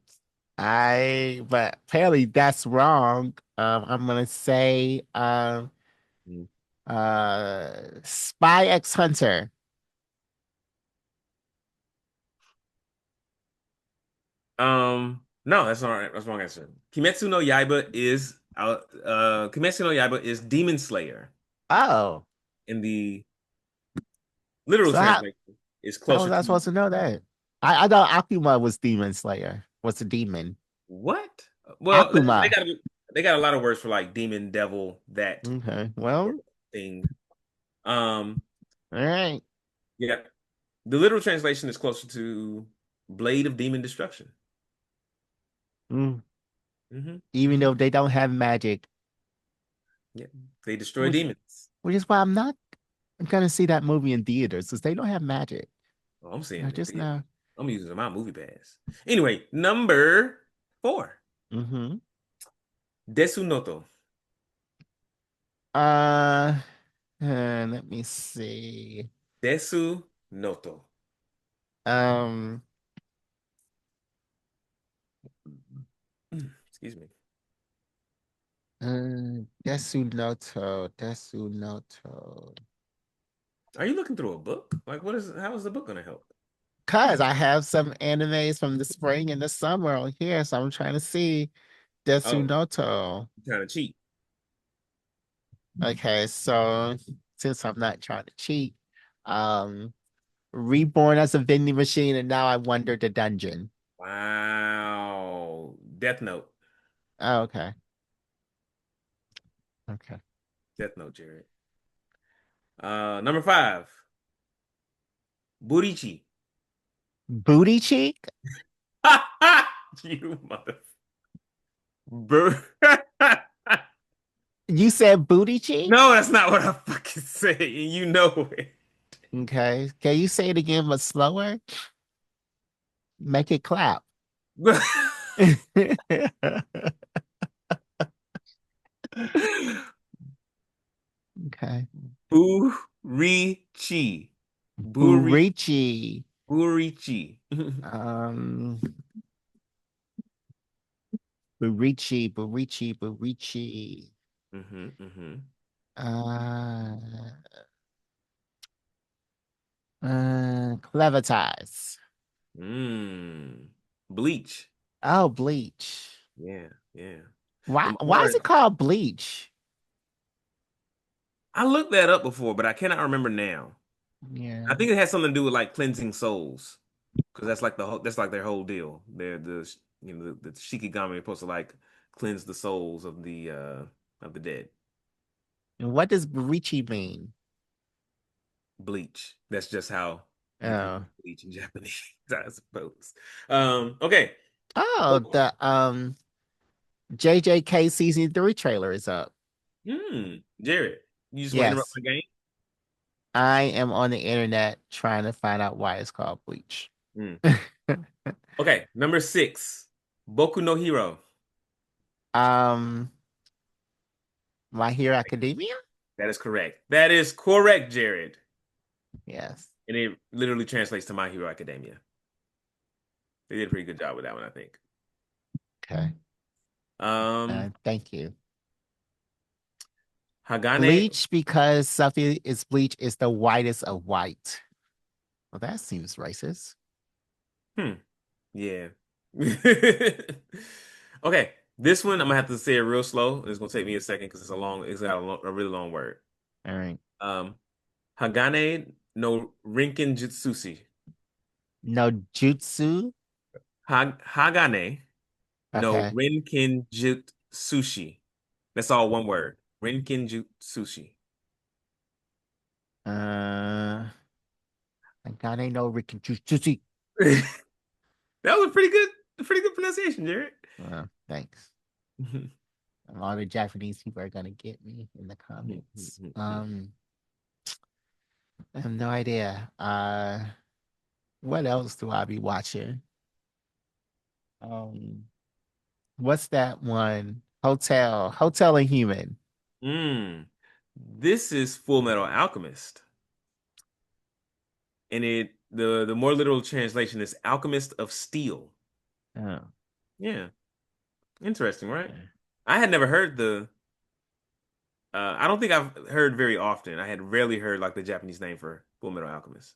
but apparently that's wrong. I'm gonna say Spy X Hunter. No, that's not right. That's the wrong answer. Kimetsu no Yaiba is Demon Slayer, Oh, and the literal so translation is how closer was I to supposed to know that? I thought Akuma was Demon Slayer. Was a demon. what? Well, they Akuma. got to. They got a lot of words for like demon, devil, that Okay. sort Well, of thing. Um, all right. yeah. The literal translation is closer to blade of demon destruction. Mm. Hmm. Even Hmm. though they don't have magic, Yeah. They destroy which demons. which is why I'm not gonna see that movie in theaters because they don't have magic. Oh, I'm seeing I it in just theaters. know. I'm using my movie pass. Anyway, number four, Mm-hmm. Desunoto. Uh, let me see. Desunoto. Um, Excuse me. Desunoto, Desunoto. Are you looking through a book? Like, how is the book gonna help? Cause I have some animes from the spring and the summer on here, so I'm trying to see Oh, Desunoto. you're trying to cheat. Okay, so since I'm not trying to cheat, um, reborn as a vending machine, and now I wander the dungeon. Wow. Death Note. Oh, okay, okay. Death Note, Jared. Number five, Burichi. Booty cheek? You mother. Bur You said booty cheek? No, that's not what I fucking say. You know it. Okay. Can you say it again but slower? Make it clap. Okay. Burichi. Buri Burichi. Burichi. Um, Burichi, Burichi, Burichi. Mm-hmm. Uh, Clevatize. Bleach. Oh, bleach. Yeah, yeah. Why Them why is orange. it called bleach? I looked that up before, but I cannot remember now. I Yeah. think it has something to do with like cleansing souls, because that's like their whole deal. They're the Shikigami are supposed to like cleanse the souls of the dead. And what does Burichi mean? Bleach. That's just how you pronounce Oh. bleach in Japanese, I suppose. Okay. Oh, the JJK season 3 trailer is up. Jared, you just want to interrupt Yes. my game? I am on the internet trying to find out why it's called bleach. Hmm. Okay, number six, Boku no Hero. um My Hero Academia? That is correct. That is correct, Jared. Yes. And it literally translates to My Hero Academia. They did a pretty good job with that one, I think. Okay. Um, Thank you. Hagane. Bleach because something is bleach is the whitest of white. Well, that seems racist. Hmm. Yeah. Okay. This one I'm gonna have to say it real slow. It's gonna take me a second because it's got a really long word. All right. Um, Hagane no Rinkin Jutsushi. No jutsu. Hagane no Okay. Rinkin Jutsushi. That's all one word. Rinkin Jutsushi. Uh, I got ain't no Ricky jutsu. That was a pretty good pronunciation, Jared. Thanks. A lot of Japanese people are gonna get me in the comments. I have no idea. What else do I be watching? Um, what's that one? Hotel and Human. Mm. This is Full Metal Alchemist, and the more literal translation is Alchemist of Steel. Oh, Yeah, interesting, right? okay. I had never heard the. I don't think I've heard very often. I had rarely heard like the Japanese name for Full Metal Alchemist.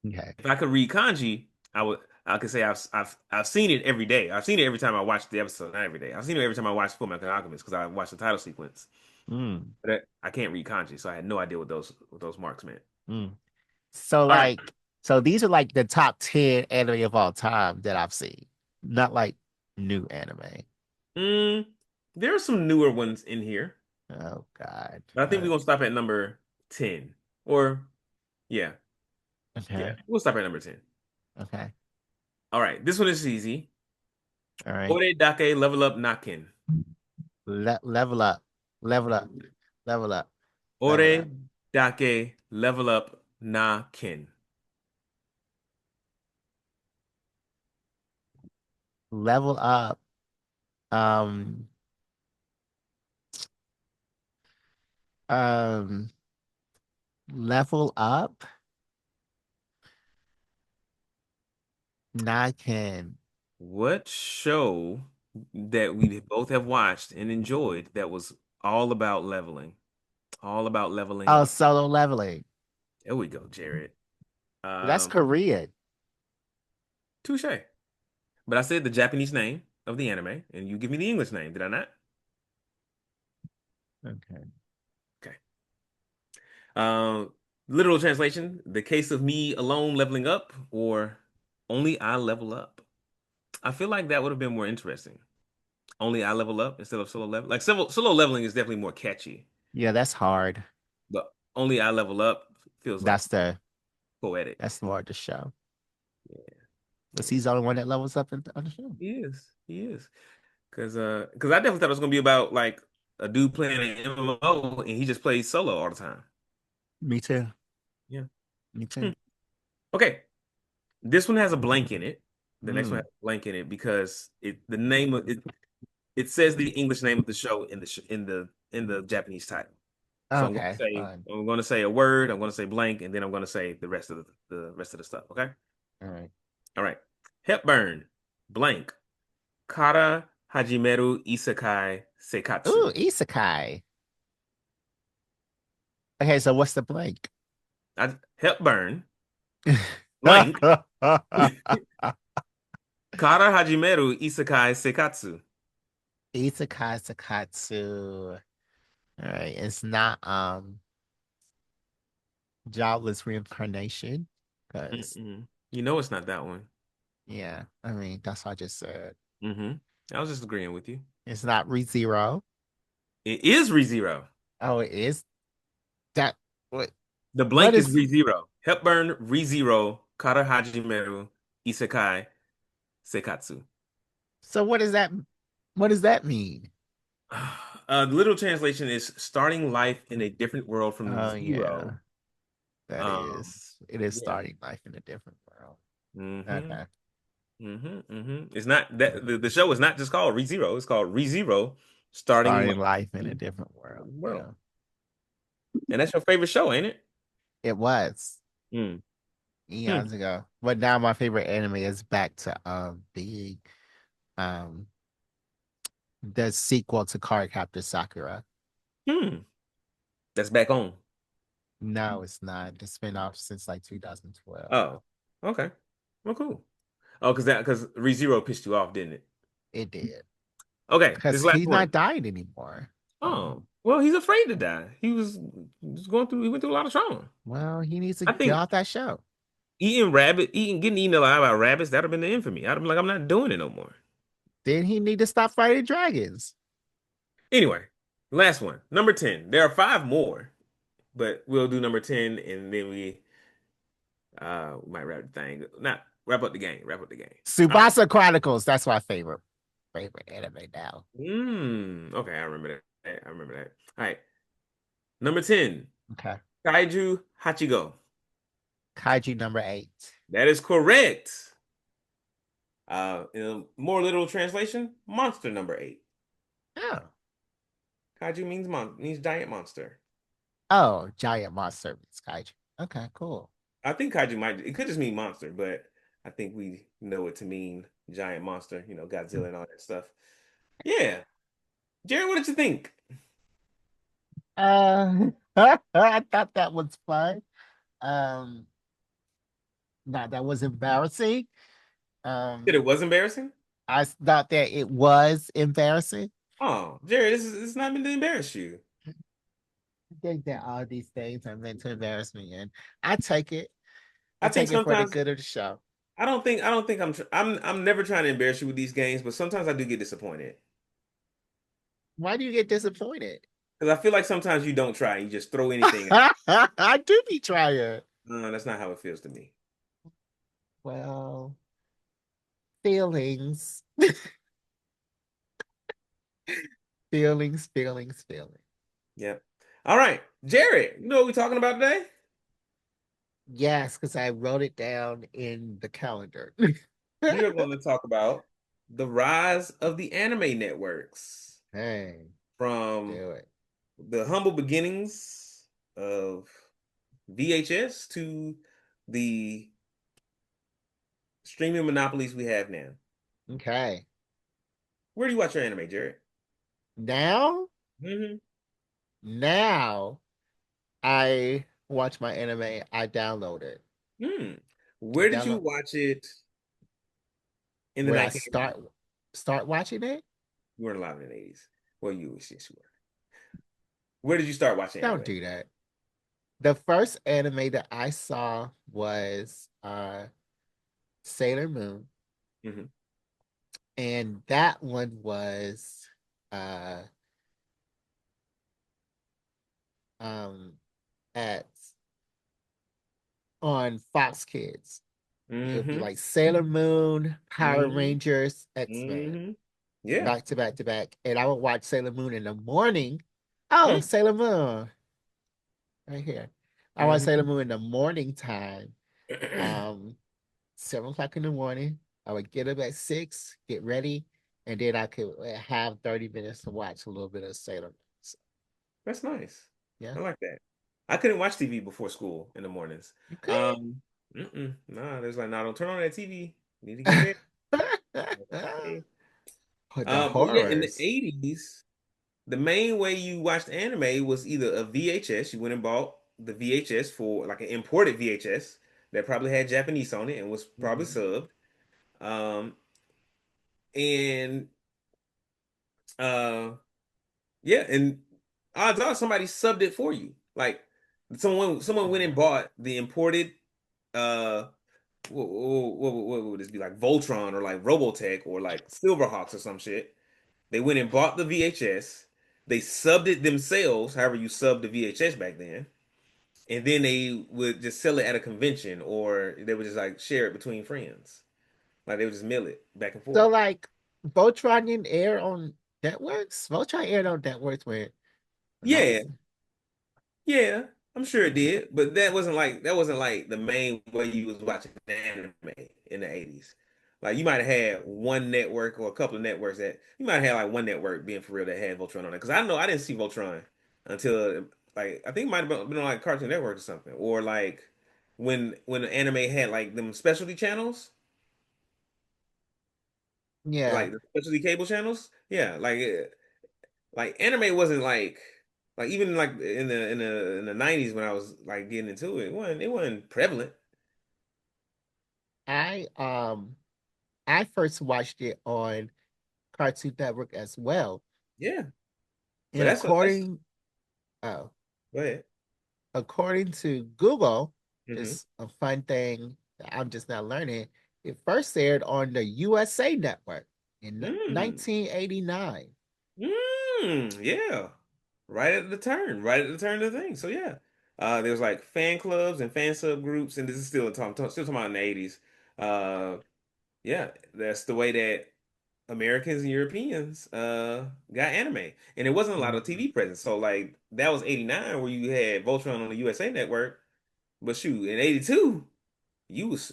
Okay. If I could read kanji, I could say I've seen it every day. I've seen it every time I watch the episode, not every day. I've seen it every time I watch Full Metal Alchemist because I watched the title sequence. Mm, But I can't read kanji, so I had no idea what those marks meant. mm. So All right. like, so these are like the top 10 anime of all time that I've seen. Not like new anime. Mm. There are some newer ones in here, Oh God. but I think we're gonna stop at number 10. Or yeah, yeah, Okay. we'll stop at number 10. Okay. All right, this one is easy. All right. Ore dake level up nakin. Level up. Level up. Level up. Level Ore up. dake level up nakin. Level up. Um. Um. Level up. Nakan. What show that we both have watched and enjoyed that was all about leveling? All about leveling Oh, up. solo leveling. There we go, Jared. That's Um, Korean. touche. But I said the Japanese name of the anime, and you give me the English name, did I not? Okay. Okay. Um, Literal translation: The case of me alone leveling up, or only I level up. I feel like that would have been more interesting. Only I level up instead of solo level. Like solo leveling is definitely more catchy, Yeah, that's hard. but only I level up feels like That's the poetic. that's more the show. Yeah, But yeah. he's the only one that levels up on the show. He is. He is. Cause I definitely thought it was gonna be about like a dude playing an MMO and he just plays solo all the time. Me too. Yeah. Me Hmm. too. Okay. This one has a blank in it. The next one Mm. has a blank in it because the name of it it says the English name of the show in the Japanese title. So Okay, fine. I'm gonna say a word, I'm gonna say blank, and then I'm gonna say the rest of the rest of the stuff. Okay. All right. All right. Hepburn, blank. Kara Hajimeru Isekai Sekatsu. Ooh, isekai. Okay, so what's the blank? Hepburn, blank. Kara Hajimeru Isekai Sekatsu. Isekai Sakatsu. All right. It's not jobless reincarnation. Because Mm-mm. You know it's not that one. yeah, I mean that's what I just said. Mm-hmm. I was just agreeing with you. It's not ReZero. It is ReZero. Oh, it is that what The what blank is is ReZero. Hepburn, ReZero, Kara Hajimeru, Isekai, Sekatsu. so what does that mean? The literal translation is starting life in a different world from Oh zero. yeah, that Um, is it is yeah. starting life in a different world. Mm-hmm. Okay. Mm-hmm. Mm-hmm. It's not that the show is not just called ReZero. It's called ReZero, starting Starting life life in a in different the world. world. Yeah. And that's your favorite show, ain't it? It was Mm. Hmm. eons ago. But now my favorite anime is back to being um the sequel to Cardcaptor Sakura. Hmm. That's back on. No, it's not. It's been off since like 2012. Oh, okay. Well, cool. Oh, because ReZero pissed you off, didn't it? It did. Okay, Because this last he's not one. dying anymore. Oh, well, he's afraid to die. He was going through. He went through a lot of trauma. Well, he needs to I get think off that show. getting eaten alive by rabbits, that'd have been the end for me. I'd have been like, I'm not doing it no more. Then he need to stop fighting dragons. Anyway, last one, number 10. There are five more, but we'll do number 10 and then we might wrap the thing. Not wrap up the game. Wrap up the game. All right. Tsubasa Chronicles. That's my favorite anime now. Okay, I remember that. I remember that. All right. Number 10, Okay. Kaiju Hachigo. Kaiju number 8. That is correct. In a more literal translation, monster number 8. Oh. Kaiju means giant monster. Oh, giant monster means kaiju. Okay, cool. I think kaiju might it could just mean monster, but I think we know it to mean giant monster, Godzilla and all that stuff. Yeah. Jerry, what did you think? I thought that was fun. Um, that was embarrassing. That Um, it was embarrassing? I thought that it was embarrassing. Oh, Jerry, this is not meant to embarrass you. I think that all these things are meant to embarrass me, and I take it. I I think take it for the sometimes good of the show. I don't think I'm never trying to embarrass you with these games, but sometimes I do get disappointed. Why do you get disappointed? Because I feel like sometimes you don't try, you just throw anything at. I do be trying. No, that's not how it feels to me. Well, feelings, feelings. Yep. All right, Jared, you know what we're talking about today? Yes, because I wrote it down in the calendar. We are going to talk about the rise of the anime networks Hey, from do it. the humble beginnings of VHS to the streaming monopolies we have now. Okay. Where do you watch your anime, Jared? Now, Hmm. now I watch my anime. I download it. Hmm. I Where did you download watch it in the where I 1980s? start watching it. You weren't alive in the 80s. Well, you was, yes, you were. Where did you start watching Don't anime? do that. The first anime that I saw was Sailor Moon, Hmm. and that one was uh um at on Fox Kids. It would be Hmm. like Sailor Moon, Power Hmm. Rangers, X-Men, Hmm. Yeah. back to back to back. And I would watch Sailor Moon in the morning. Oh, Mm. Sailor Moon, right here. I watch Sailor Hmm. Moon in the morning time. Um, 7 o'clock in the morning. I would get up at 6, get ready, and then I could have 30 minutes to watch a little bit of Sailor Moon. So, That's nice. yeah, I like that. I couldn't watch TV before school in the mornings. you couldn't. Um, nah, there's like, nah, don't turn on that TV. You need to get ready. Okay. But the But yeah, in the horrors. 80s, the main way you watched anime was either a VHS. You went and bought the VHS for like an imported VHS that probably had Japanese on it and was probably Mhm. subbed. Um, and uh, yeah, and odds are somebody subbed it for you. Like someone went and Yeah. bought the imported uh what would this be like Voltron or like Robotech or like Silverhawks or some shit. They went and bought the VHS. They subbed it themselves, however you subbed the VHS back then. And then they would just sell it at a convention or they would just like share it between friends. Like they would just mail it back and So forth. like Voltron didn't air on networks? Voltron aired on networks when I Yeah, was yeah, I'm sure it did, but that wasn't like the main way you was watching anime in the 80s. Like you might have had one network or a couple of networks that you might have had like one network being for real that had Voltron on it. Because I know I didn't see Voltron until like I think it might have been on like Cartoon Network or something, or like when the anime had like them specialty channels, yeah. like the specialty cable channels. Yeah, like anime wasn't like even like in the 90s when I was like getting into it, it wasn't prevalent. I um I first watched it on Cartoon Network as well. Yeah, but And that's oh, go ahead. according to Google, Hmm. just a fun thing that I'm just now learning, it first aired on the USA Network in Mm. 1989. Yeah, right at the turn of the thing. So yeah, there was like fan clubs and fan sub groups, and this is still talking about in the 80s. Uh, yeah, that's the way that Americans and Europeans got anime. And it wasn't a lot of Mhm. TV presence. So like that was 89 where you had Voltron on the USA network. But shoot, in 82, you was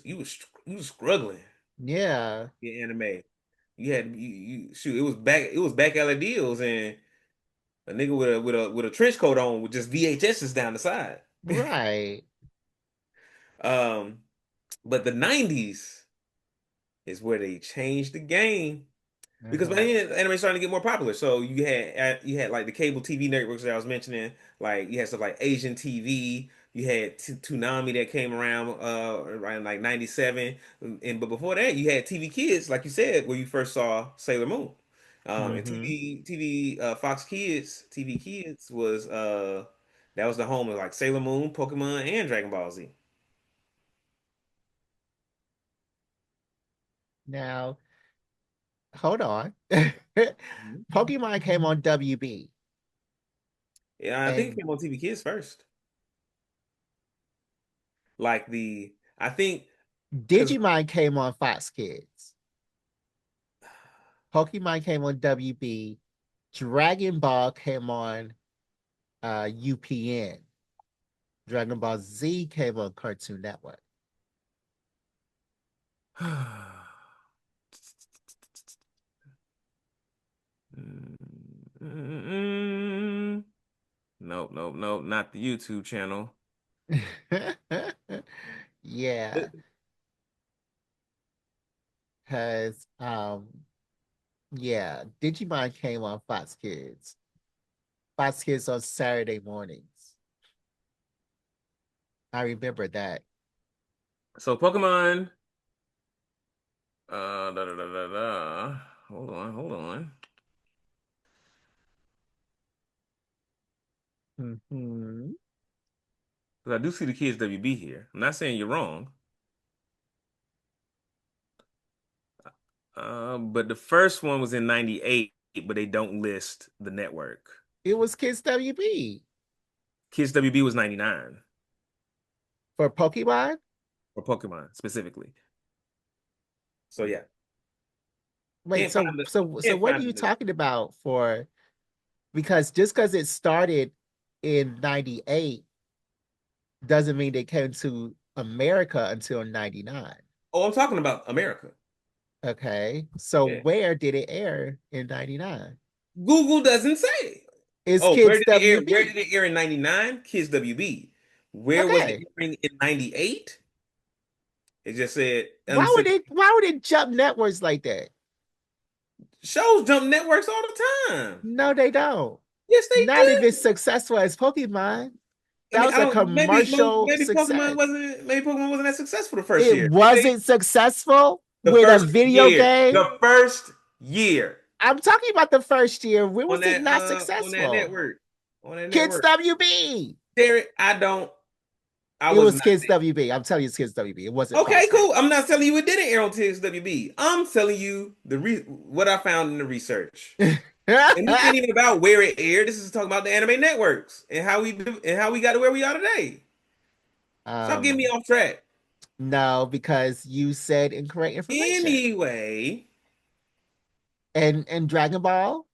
struggling Yeah, in anime. You shoot, it was back alley deals and a nigga with a trench coat on with just VHSs down the side. right. Um, but the 90s is where they changed the game. Because by Uh-huh. then anime starting to get more popular. So you had like the cable TV networks that I was mentioning, like you had stuff like Asian TV, you had Toonami that came around around like 97. And but before that you had TV Kids, like you said, where you first saw Sailor Moon. And Hmm. TV Fox Kids, TV Kids was that was the home of like Sailor Moon, Pokemon, and Dragon Ball Z. Now, hold on. Pokemon came on WB, Yeah, I think it and came on TV Kids first. Like I think because Digimon came on Fox Kids. Pokemon came on WB. Dragon Ball came on UPN. Dragon Ball Z came on Cartoon Network. Nope, nope, nope, not the YouTube channel. Yeah, because yeah, Digimon came on Fox Kids. Fox Kids on Saturday mornings. I remember that. So Pokemon, da da da da da. Hold on, hold on. Mhm. 'Cause I do see the Kids WB here. I'm not saying you're wrong. But the first one was in '98, but they don't list the network. It was Kids WB Kids WB was '99 for Pokemon. for Pokemon specifically. So yeah, Wait, so can't what are find you the talking about for? Because just because it started in '98 doesn't mean they came to America until '99. Oh, I'm talking about America. Okay, so Yeah. where did it air in '99? Google doesn't say. It's Oh, where Kids did it air? Where did WB. it air in '99? Kids WB. Where was it Okay, airing in '98? It just said why would it jump networks like that? shows jump networks all the time. No, they don't. Yes, they Not if it's do. successful as Pokemon. I That mean, was I a don't. commercial Maybe success. Pokemon wasn't that successful the first It year. wasn't successful The with a first video year. game. The first year I'm talking about the first year. When was it not on that successful? network. On that Kids network. WB. Derek, I It was was not Kids there. WB. I'm telling you, it's Kids WB. It wasn't Okay, Fox Kids. cool. I'm not telling you it didn't air on TXWB. I'm telling you what I found in the research. And this ain't even about where it aired. This is talking about the anime networks and how we got to where we are today. Stop getting me um, off track. no, because you said incorrect information. Anyway, And Dragon Ball,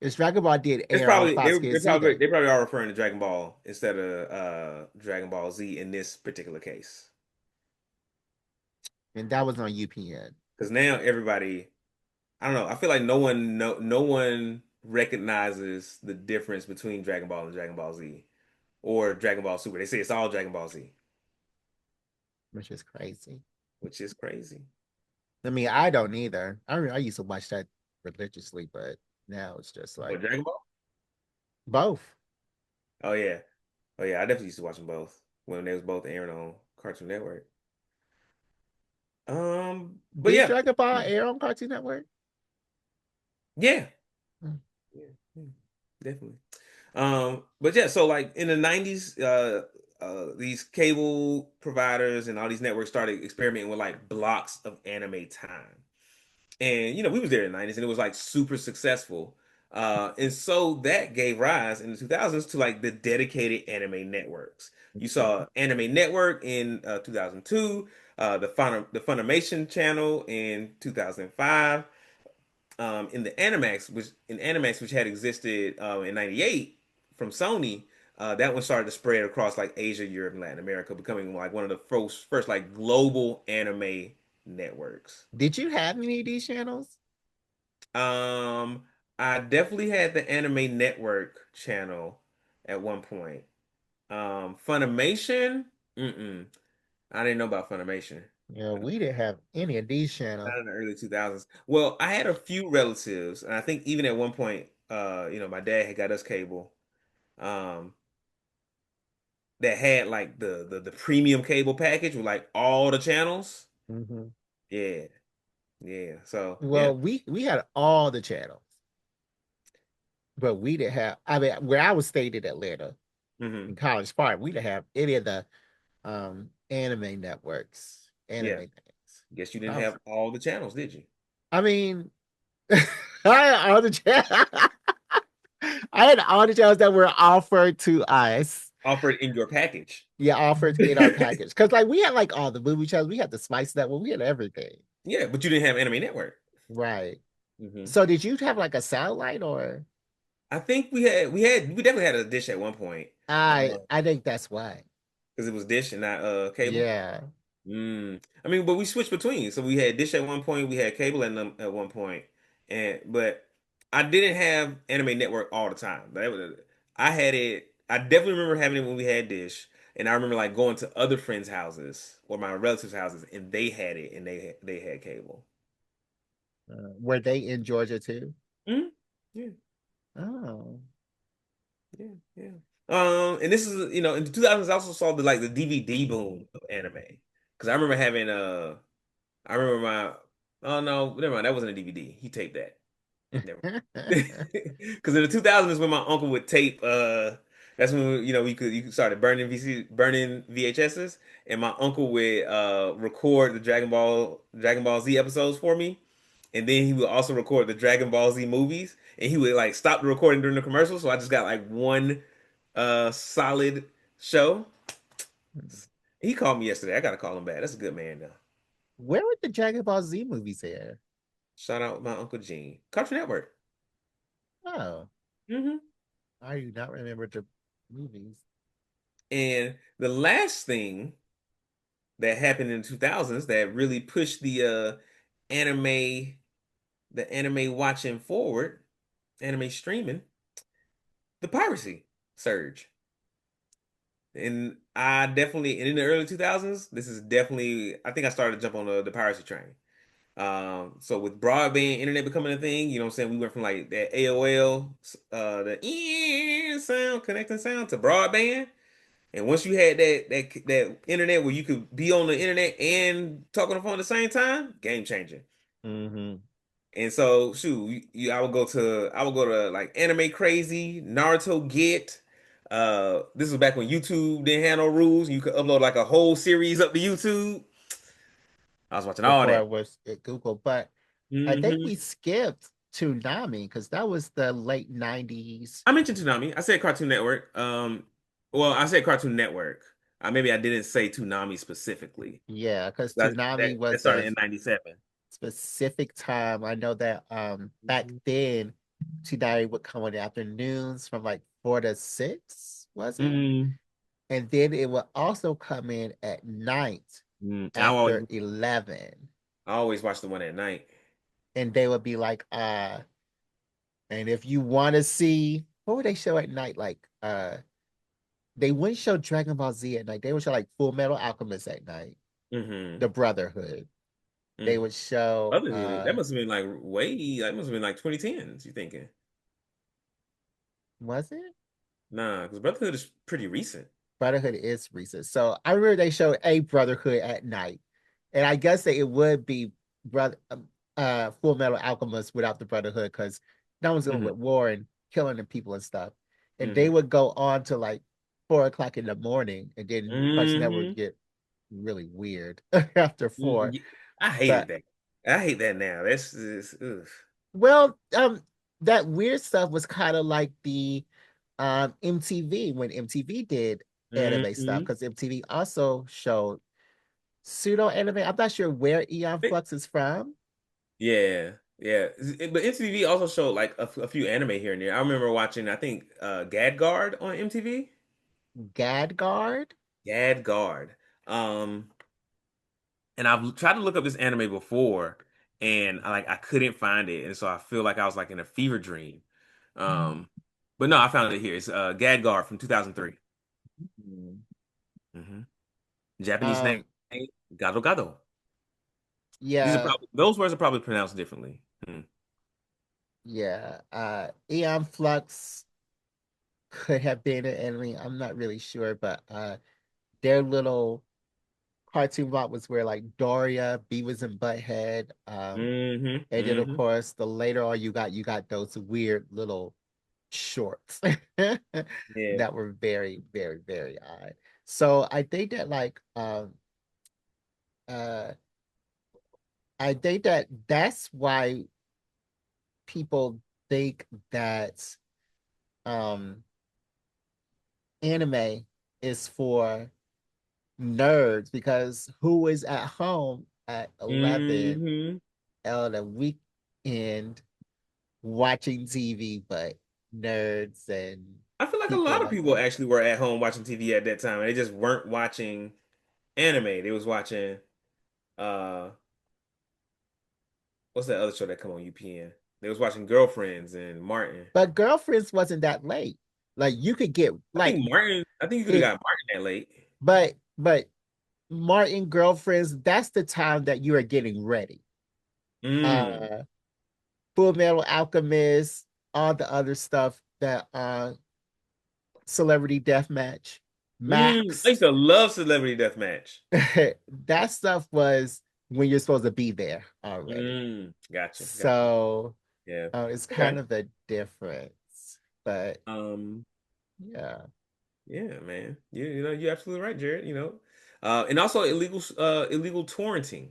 is Dragon Ball did it's air on probably Fox Kids either, they probably are referring to Dragon Ball instead of Dragon Ball Z in this particular case. and that was on UPN. Because now everybody, I don't know, I feel like no one recognizes the difference between Dragon Ball and Dragon Ball Z or Dragon Ball Super. They say it's all Dragon Ball Z, Which is crazy. which is crazy. I mean, I don't either. I used to watch that religiously, but now it's just But like Dragon Ball? both. Oh yeah. Oh yeah, I definitely used to watch them both when they was both airing on Cartoon Network. But Did yeah. Dragon Ball air on Cartoon Network? Yeah. Mm. Yeah, yeah, definitely. But yeah, so like in the 90s, these cable providers and all these networks started experimenting with like blocks of anime time. And we was there in the 90s and it was like super successful. And so that gave rise in the 2000s to like the dedicated anime networks. You saw Anime Network in 2002, the Funimation channel in 2005, in Animax, which had existed in '98 from Sony. That one started to spread across like Asia, Europe, and Latin America, becoming like one of the first like global anime networks. Did you have any of these channels? Um, I definitely had the Anime Network channel at one point. Funimation, mm-mm. I didn't know about Funimation. Yeah, we didn't have any of these channels. Not in the early 2000s. Well, I had a few relatives, and I think even at one point, my dad had got us cable, um, that had like the premium cable package with like all the channels. Mhm. Yeah, yeah. So yeah. Well, we had all the channels, but we didn't have. I mean, where I was staying in Atlanta Hmm. in College Park, we didn't have any of the anime networks, anime Yeah. things. Guess you didn't I was, have all the channels, did you? I mean, I had all the I had all the channels that were offered to us. Offered in your package. Yeah, offered in our package. Because like we had like all the movie channels, we had the Spice Network, we had everything. Yeah, but you didn't have Anime Network. Right. Hmm. So did you have like a satellite or I think we definitely had a dish at one point. I think that's why. Because it was dish and not cable. Yeah. I mean, but we switched between. So we had dish at one point, we had cable at one point, and but I didn't have Anime Network all the time. I had it. I definitely remember having it when we had dish, and I remember like going to other friends' houses or my relatives' houses, and they had it, and they had cable. Were they in Georgia too? Mhm. Yeah, Oh. yeah, yeah. And this is in the 2000s, I also saw the DVD boom of anime because I remember having I remember my oh no, never mind. That wasn't a DVD. He taped that. Never mind. Because in the 2000s is when my uncle would tape. That's when you could started burning VHSs, and my uncle would record the Dragon Ball Z episodes for me, and then he would also record the Dragon Ball Z movies, and he would like stop the recording during the commercials. So I just got like one solid show. He called me yesterday. I gotta call him back. That's a good man though. Where were the Dragon Ball Z movies there? Shout out my Uncle Gene. Cartoon Network. Oh, Hmm. I do not remember the movies. And the last thing that happened in the 2000s that really pushed anime, the anime watching forward, anime streaming, the piracy surge. And in the early 2000s, this is definitely, I think I started to jump on the piracy train. So with broadband internet becoming a thing, you know what I'm saying? We went from like that AOL, sound, connecting sound to broadband. And once you had that internet where you could be on the internet and talk on the phone at the same time, game changer. Hmm. And so, shoot, I would go to like Anime Crazy, Naruto Get. This was back when YouTube didn't have no rules. You could upload like a whole series up to YouTube. I was watching all Before I that. was at Google, but I think we Hmm. skipped Toonami because that was the late 90s. I mentioned Toonami. I said Cartoon Network. Well, I said Cartoon Network. Maybe I didn't say Toonami specifically. Yeah, because That Toonami that was a started in '97. specific time. I know that back then Toonami would come in the afternoons from like 4 to 6, was it? Mm-hmm. And then it would also come in at night I always, after 11. I always watch the one at night. And they would be like, and if you want to see what would they show at night? Like they wouldn't show Dragon Ball Z at night. They would show like Full Metal Alchemist at night, Mm-hmm. the Brotherhood. They would show Brotherhood. That must have been like way. That must have been like 2010s. You thinking? was it? Nah, because Brotherhood is pretty recent. Brotherhood is recent. So I remember they showed a Brotherhood at night. And I guess that it would be brother Full Metal Alchemist without the Brotherhood because that was going with Hmm. war and killing the people and stuff. And they Hmm. would go on to like 4 o'clock in the morning, and then Cartoon Network would Hmm. get really weird after 4. I hated But that. I hate that now. That's just, ugh. well, that weird stuff was kind of like the MTV when MTV did anime stuff Hmm. because MTV also showed pseudo anime. I'm not sure where Eon Flux is from. Yeah, yeah. But MTV also showed like a few anime here and there. I remember watching, I think, Gadgard on MTV. Gadgard. Gadgard. Um, and I've tried to look up this anime before, and I couldn't find it, and so I feel like I was like in a fever dream. Um, but no, I found it here. It's Gadgard from 2003. Hmm. Japanese name, Um, Gado Gado. These are yeah, probably those words are probably pronounced differently. Hmm. yeah. Eon Flux could have been an anime. I'm not really sure, but their little cartoon plot was where like Doria, Beavis and Butthead, Hmm. and then of Hmm. course the later on you got those weird little shorts Yeah. that were very, very, very odd. So I think that uh I think that that's why people think that um anime is for nerds because who is at home at 11 Hmm. on a weekend watching TV but nerds and I feel like a people lot of like people that. actually were at home watching TV at that time, and they just weren't watching anime. They was watching uh what's that other show that come on UPN? They was watching Girlfriends and Martin. But girlfriends wasn't that late. Like you could get like I think you could have it, got Martin that late. but Martin girlfriends, that's the time that you are getting ready. Mm. Uh Full Metal Alchemist, all the other stuff that Celebrity Deathmatch, I Max. used to love Celebrity Deathmatch. That stuff was when you're supposed to be there already. Gotcha, gotcha. So Yeah. it's Okay. kind of a difference. But Um, yeah. yeah, man. You know, you're absolutely right, Jared. And also illegal torrenting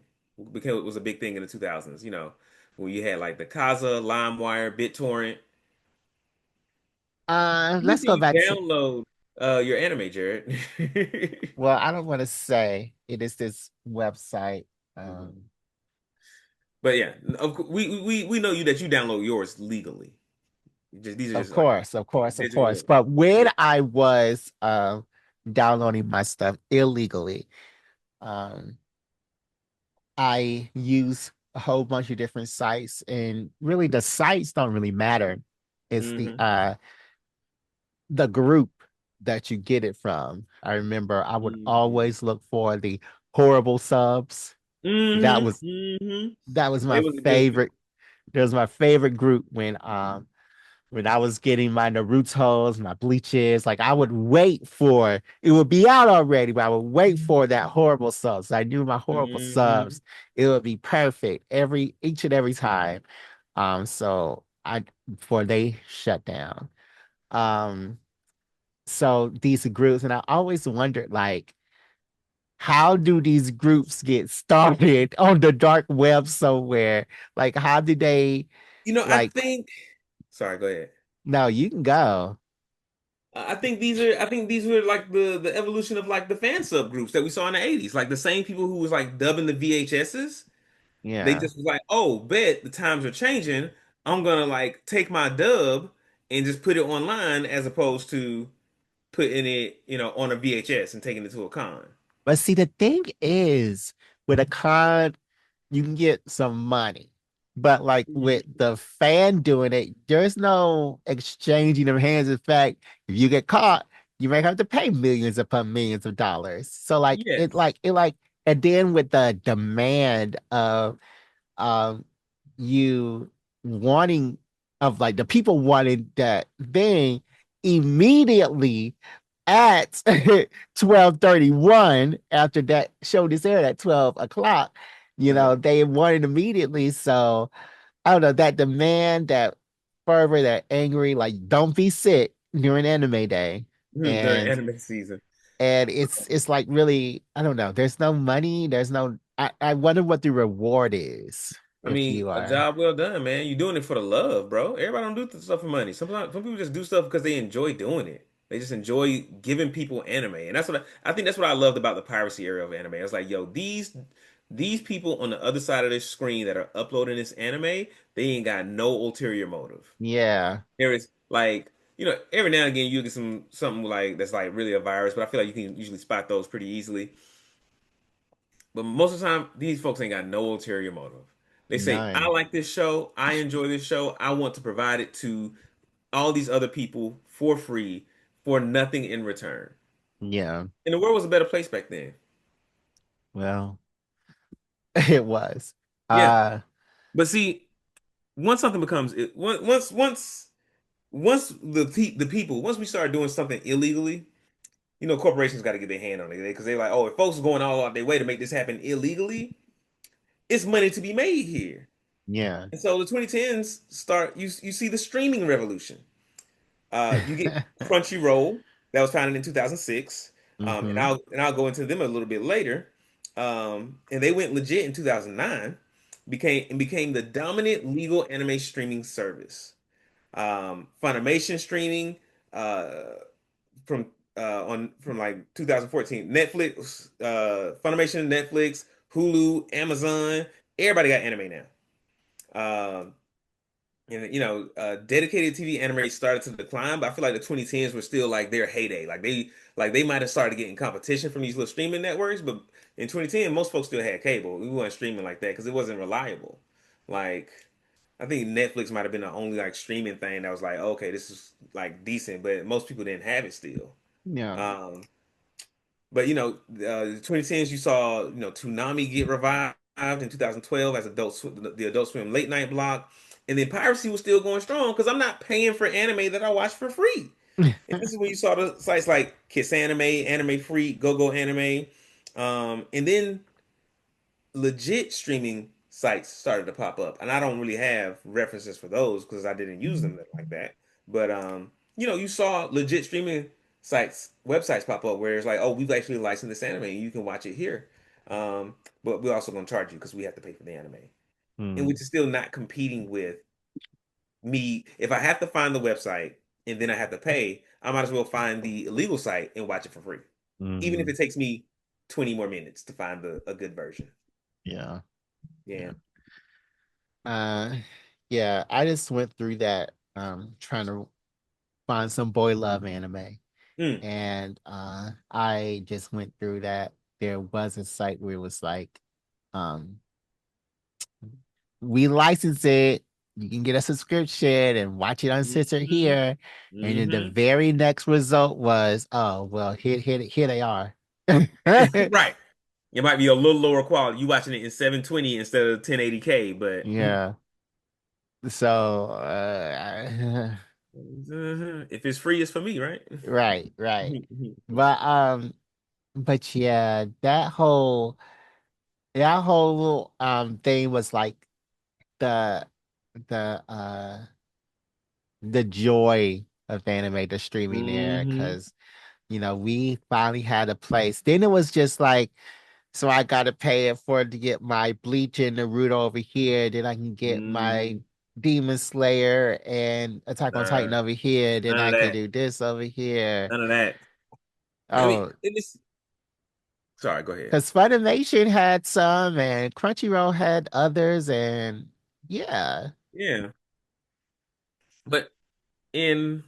because it was a big thing in the 2000s, when you had like the Kazaa, LimeWire, BitTorrent. Where Let's do go you back to, download your anime, Jared? well, I don't want to say it is this website. Mhm. Um, But yeah, we know you that you download yours legally. Just these are of just like course, of course, of course. digital. But when Yeah. I was downloading my stuff illegally, um, I use a whole bunch of different sites, and really the sites don't really matter. It's Hmm. the group that you get it from. I remember I would Hmm. always look for the horrible subs. That Hmm. was Hmm. that was It my was a good group. favorite. That was my favorite group when I was getting my Naruto's, my bleaches. Like I would wait for it would be out already, but I would wait for that horrible subs. I knew my horrible Hmm. subs. It would be perfect each and every time. So I before they shut down. Um, so these groups, and I always wondered like how do these groups get started on the dark web somewhere? Like how did they I like think. Sorry, go ahead. no, you can go. I think these were like the evolution of like the fan subgroups that we saw in the 80s. Like the same people who was like dubbing the VHSs. They Yeah. just was like, oh, bet the times are changing. I'm gonna like take my dub and just put it online as opposed to putting it, on a VHS and taking it to a con. But see, the thing is, with a con, you can get some money. But like with Mhm. the fan doing it, there's no exchanging of hands. In fact, if you get caught, you may have to pay millions upon millions of dollars. So Yes. and then with the demand of um you wanting of like the people wanting that thing immediately at 12:31 after that show this aired at 12 o'clock, Uh-huh. they wanted immediately. So I don't know that demand, that fervor, that angry, like don't be sick during anime day. During And anime season. it's like really, I don't know. There's no money. There's no. I wonder what the reward is I if mean, you a are. job well done, man. You're doing it for the love, bro. Everybody don't do this stuff for money. Sometimes some people just do stuff because they enjoy doing it. They just enjoy giving people anime, and that's what I think. That's what I loved about the piracy era of anime. I was like, yo, these people on the other side of this screen that are uploading this anime, they ain't got no ulterior motive. Yeah, There is like, every now and again you get something like that's like really a virus, but I feel like you can usually spot those pretty easily. But most of the time, these folks ain't got no ulterior motive. They say, I none. like this show. I enjoy this show. I want to provide it to all these other people for free for nothing in return. Yeah. And the world was a better place back then. Well, it was. Yeah. Uh, But see, once something becomes once the people once we start doing something illegally, corporations got to get their hand on it because they're like, oh, if folks are going all out their way to make this happen illegally, it's money to be made here. yeah. And so the 2010s start. You see the streaming revolution. You get Crunchyroll that was founded in 2006, and Mm-hmm. I'll go into them a little bit later. And they went legit in 2009. became the dominant legal anime streaming service. Funimation streaming from on from like 2014. Netflix, Funimation, Netflix, Hulu, Amazon. Everybody got anime now. Um, dedicated TV anime started to decline, but I feel like the 2010s were still like their heyday. Like they might have started getting competition from these little streaming networks, but in 2010, most folks still had cable. We weren't streaming like that because it wasn't reliable. Like I think Netflix might have been the only like streaming thing that was like, okay, this is like decent, but most people didn't have it still. Yeah. Um, but the 2010s, you saw Toonami get revived in 2012 as the Adult Swim late night block, and then piracy was still going strong because I'm not paying for anime that I watch for free. And this is when you saw the sites like Kiss Anime, Anime Free, Go Go Anime, and then legit streaming sites started to pop up, and I don't really have references for those because I didn't use them like that. But you saw legit streaming sites, websites pop up where it's like, oh, we've actually licensed this anime, and you can watch it here. But we're also going to charge you because we have to pay for the anime, and which Mm, is still not competing with me. If I have to find the website and then I have to pay, I might as well find the illegal site and watch it for free, even if mm, it takes me 20 more minutes to find a good version. yeah. Yeah. Yeah. Uh, yeah, I just went through that trying to find some boy love anime. Mm. And I just went through that. There was a site where it was like, um, we license it. You can get a subscription and watch it uncensored Mhm. here. And then the Mhm. very next result was, oh well, here they are. Right. It might be a little lower quality. You watching it in 720 instead of 1080K, but Yeah. So mhm, if it's free, it's for me, right? right, right. But but yeah, that whole thing was like the the the joy of anime, the streaming there, Hmm. because we finally had a place. Then it was just like, so I gotta pay it for to get my Bleach and Naruto over here, then I can get my Hmm. Demon Slayer and Attack on Titan Nah, over here, then none of I could that. do this over here. None of that. I mean, Oh, it's sorry, go ahead. because Funimation had some and Crunchyroll had others, and yeah. Yeah. But in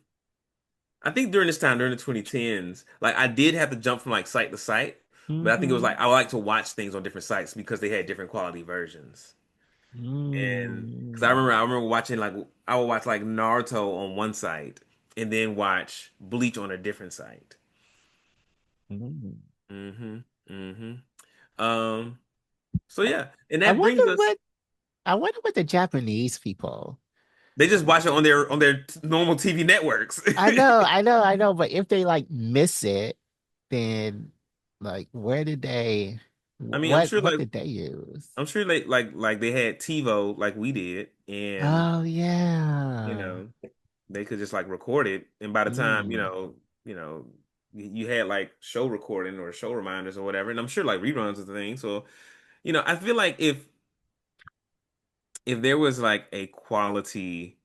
I think during this time, during the 2010s, like I did have to jump from like site to site, but I think it was Hmm. like I like to watch things on different sites because they had different quality versions. And because I Mm. remember, I remember watching like I would watch like Naruto on one site and then watch Bleach on a different site. Mm. Hmm. Hmm. Um. So yeah, and I that wonder brings us. what I wonder what the Japanese people. They just watch it on their normal TV networks. I know, but if they like miss it, then like where did they I mean, I'm what sure what like did they use? I'm sure they had TiVo like we did, and Oh you yeah. know they could just like record it, and by the time Mm. you know you had like show recording or show reminders or whatever, and I'm sure like reruns of the thing. So I feel like if there was like a quality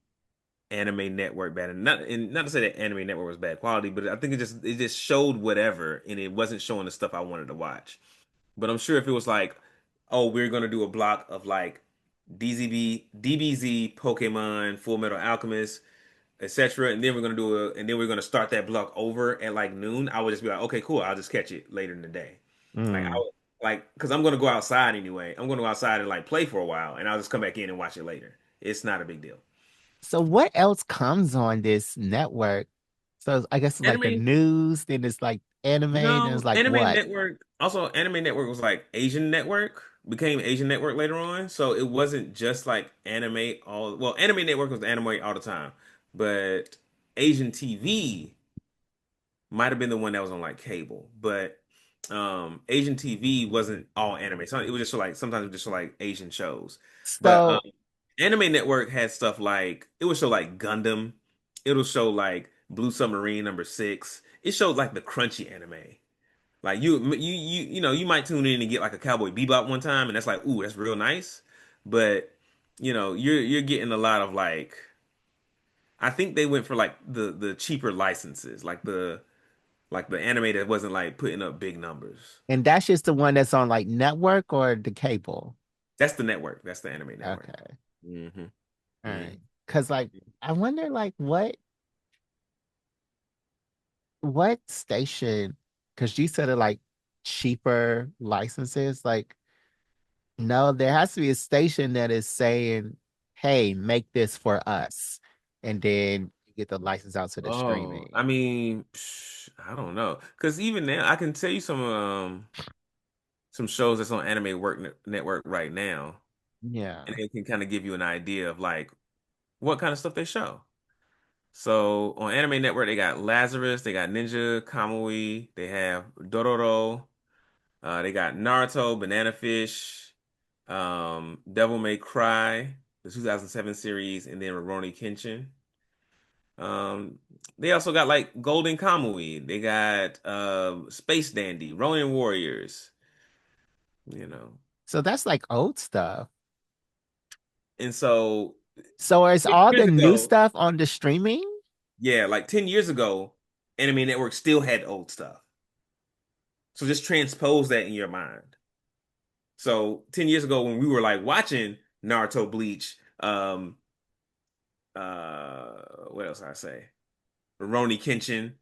anime network bad, and not to say that anime network was bad quality, but I think it just showed whatever, and it wasn't showing the stuff I wanted to watch. But I'm sure if it was like, oh, we're gonna do a block of like DBZ, Pokemon, Full Metal Alchemist, etc., and then we're gonna start that block over at like noon, I would just be like, okay, cool, I'll just catch it later in the day. Like I Mm. would, like because I'm gonna go outside anyway. I'm gonna go outside and like play for a while, and I'll just come back in and watch it later. It's not a big deal. So what else comes on this network? So I guess it's like the Anime, news, then it's like anime, then it's no, like Anime what? Network. Also, Anime Network was like Asian Network, became Asian Network later on. So it wasn't just like anime all. Well, Anime Network was anime all the time, but Asian TV might have been the one that was on like cable, but Asian TV wasn't all anime. So it was just like sometimes it was just like Asian shows. But So Anime Network had stuff like it would show like Gundam, it'll show like Blue Submarine #6. It showed like the crunchy anime. Like you might tune in and get like a Cowboy Bebop one time, and that's like, ooh, that's real nice. but you're getting a lot of like I think they went for like the cheaper licenses, like the anime that wasn't like putting up big numbers. And that's just the one that's on like network or the cable. That's the network. That's the anime network. Okay. Hmm. All Hmm. right. Cause like I wonder like what station, because you said it like cheaper licenses. Like, no, there has to be a station that is saying, hey, make this for us. And then you get the license out to the Oh, streaming. I mean, I don't know, because even now I can tell you some shows that's on Anime Network right now, and Yeah. it can kind of give you an idea of like what kind of stuff they show. So on Anime Network, they got Lazarus, they got Ninja Kamui, they have Dororo, they got Naruto, Banana Fish, Devil May Cry, the 2007 series, and then Rurouni Kenshin. Um, they also got like Golden Kamui, they got Space Dandy, Ronin Warriors, you know. So that's like old stuff. And so So is 10 all years the new ago, stuff on the streaming? yeah, like 10 years ago, Anime Network still had old stuff. So just transpose that in your mind. So 10 years ago when we were like watching Naruto Bleach, what else I say? Rurouni Kenshin,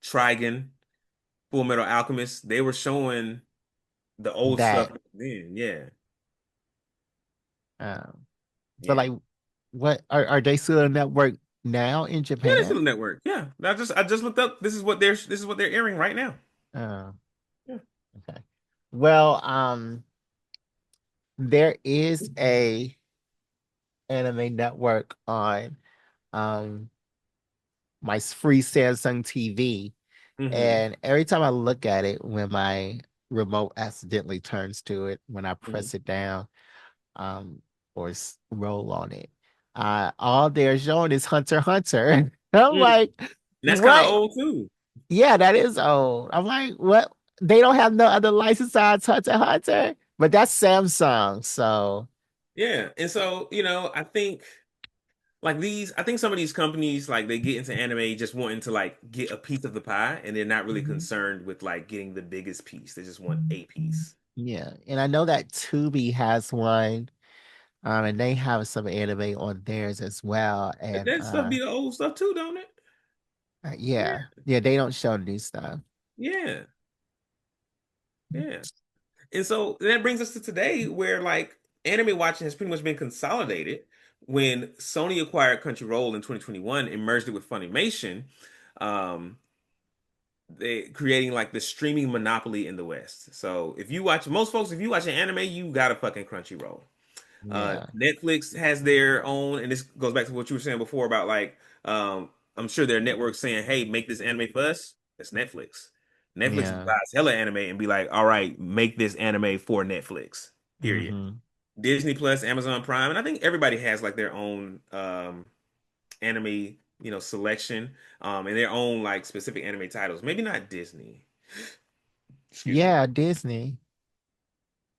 Trigun, Full Metal Alchemist, they were showing the old stuff That then. Yeah. um but Yeah. like what are they still on network now in Yeah, that's the Japan? network. Yeah. I just looked up. This is what they're airing right now. Oh, Yeah. okay. Well, there is a anime network on um my free Samsung TV. Hmm. And every time I look at it, when my remote accidentally turns to it, when I Hmm. press it down, or roll on it, all they're showing is Hunter x Hunter. I'm Mm. like, And that's kind of what? old too. Yeah, that is old. I'm like, what? They don't have no other license besides Hunter x Hunter, but that's Samsung. So, Yeah. And so, I think some of these companies like they get into anime just wanting to like get a piece of the pie and they're not really mhm, concerned with like getting the biggest piece. They just want a piece. yeah. And I know that Tubi has one, and they have some anime on theirs as well. But And that stuff be the old stuff too, don't it? yeah, Yeah. yeah, they don't show new stuff. Yeah. Yeah. And so that brings us to today where like anime watching has pretty much been consolidated when Sony acquired Crunchyroll in 2021 and merged it with Funimation. Um, they creating like the streaming monopoly in the West. So if you watch an anime, you got a fucking Crunchyroll. Yeah, Netflix has their own, and this goes back to what you were saying before about like, I'm sure their network saying, "Hey, make this anime for us." That's Netflix. Netflix yeah. buys hella anime and be like, "All right, make this anime for Netflix." Period. Hmm. Disney Plus, Amazon Prime, and I think everybody has like their own anime, selection, and their own like specific anime titles. Maybe not Disney. Excuse me. Yeah, Disney.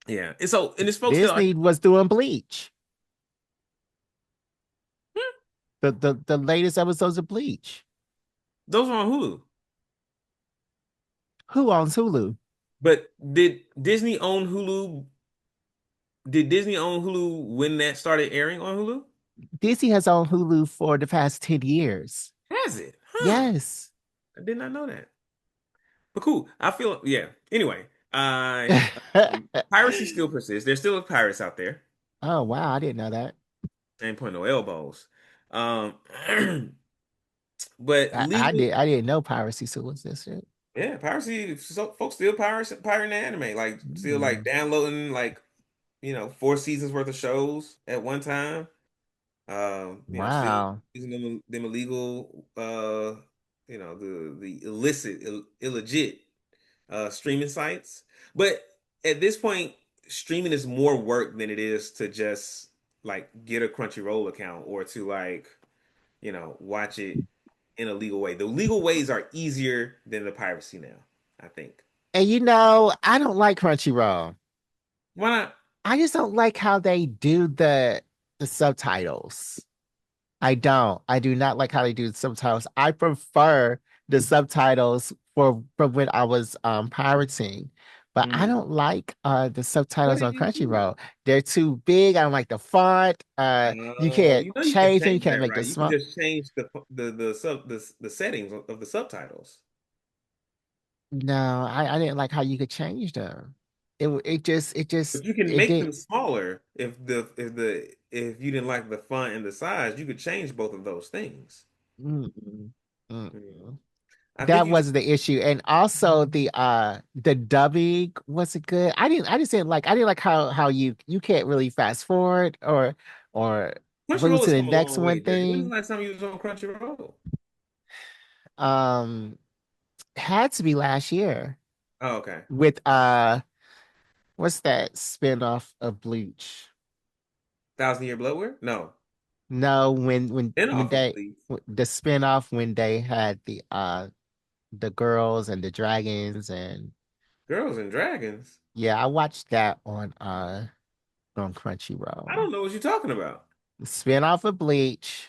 Yeah, and so and this folks that like Disney was doing Bleach. hmm, The latest episodes of Bleach. those are on Hulu. Who owns Hulu? But Did Disney own Hulu when that started airing on Hulu? Disney has owned Hulu for the past 10 years. Has it? Huh. Yes. I did not know that. But cool. I feel yeah. Anyway, piracy still persists. There's still pirates out there. Oh wow, I didn't know that. Ain't putting no elbows. Um, but legal, I didn't know piracy still existed. yeah, piracy. So folks still pirating anime, like still like Mm, downloading like 4 seasons worth of shows at one time. Still wow. using them illegal, the illicit, illegit streaming sites. But at this point, streaming is more work than it is to just like get a Crunchyroll account or to like, watch it in a legal way. The legal ways are easier than the piracy now, I think. And I don't like Crunchyroll. Why not? I just don't like how they do the subtitles. I don't. I do not like how they do the subtitles. I prefer the subtitles for from when I was pirating. But I Mm. don't like the What subtitles did on you do? Crunchyroll. They're too big. I don't like the font. You Oh, can't you know you can change them. You change can't that, make them right? You can small. just change the settings of the subtitles. No, I didn't like how you could change them. But you can It make did. them smaller if you didn't like the font and the size, you could change both of those things. Mm-mm, Mm. mm-mm. I think That you just wasn't the issue. And also the dubbing wasn't good. I didn't like how you can't really fast forward or move Crunchyroll to has the come a next long way, one Jay. When's the thing. last time you was on Crunchyroll? Um had to be last year Oh, okay. with what's that spinoff of Bleach? Thousand Year Blood War? No. No, Then when off of they Bleach. the spinoff when they had the girls and the dragons and Girls and Dragons. yeah, I watched that on I Crunchyroll. don't know what you're talking about. Spin-off of Bleach.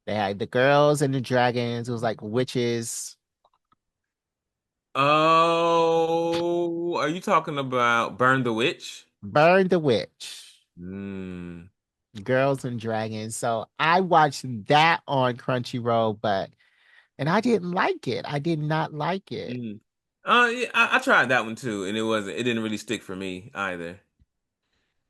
They had the girls and the dragons. It was like witches. Oh, are you talking about Burn the Witch? Burn the Witch. Mm. Girls and dragons. So I watched that on Crunchyroll, but and I didn't like it. I did not like it. Mm. Yeah, I tried that one too, and it didn't really stick for me either.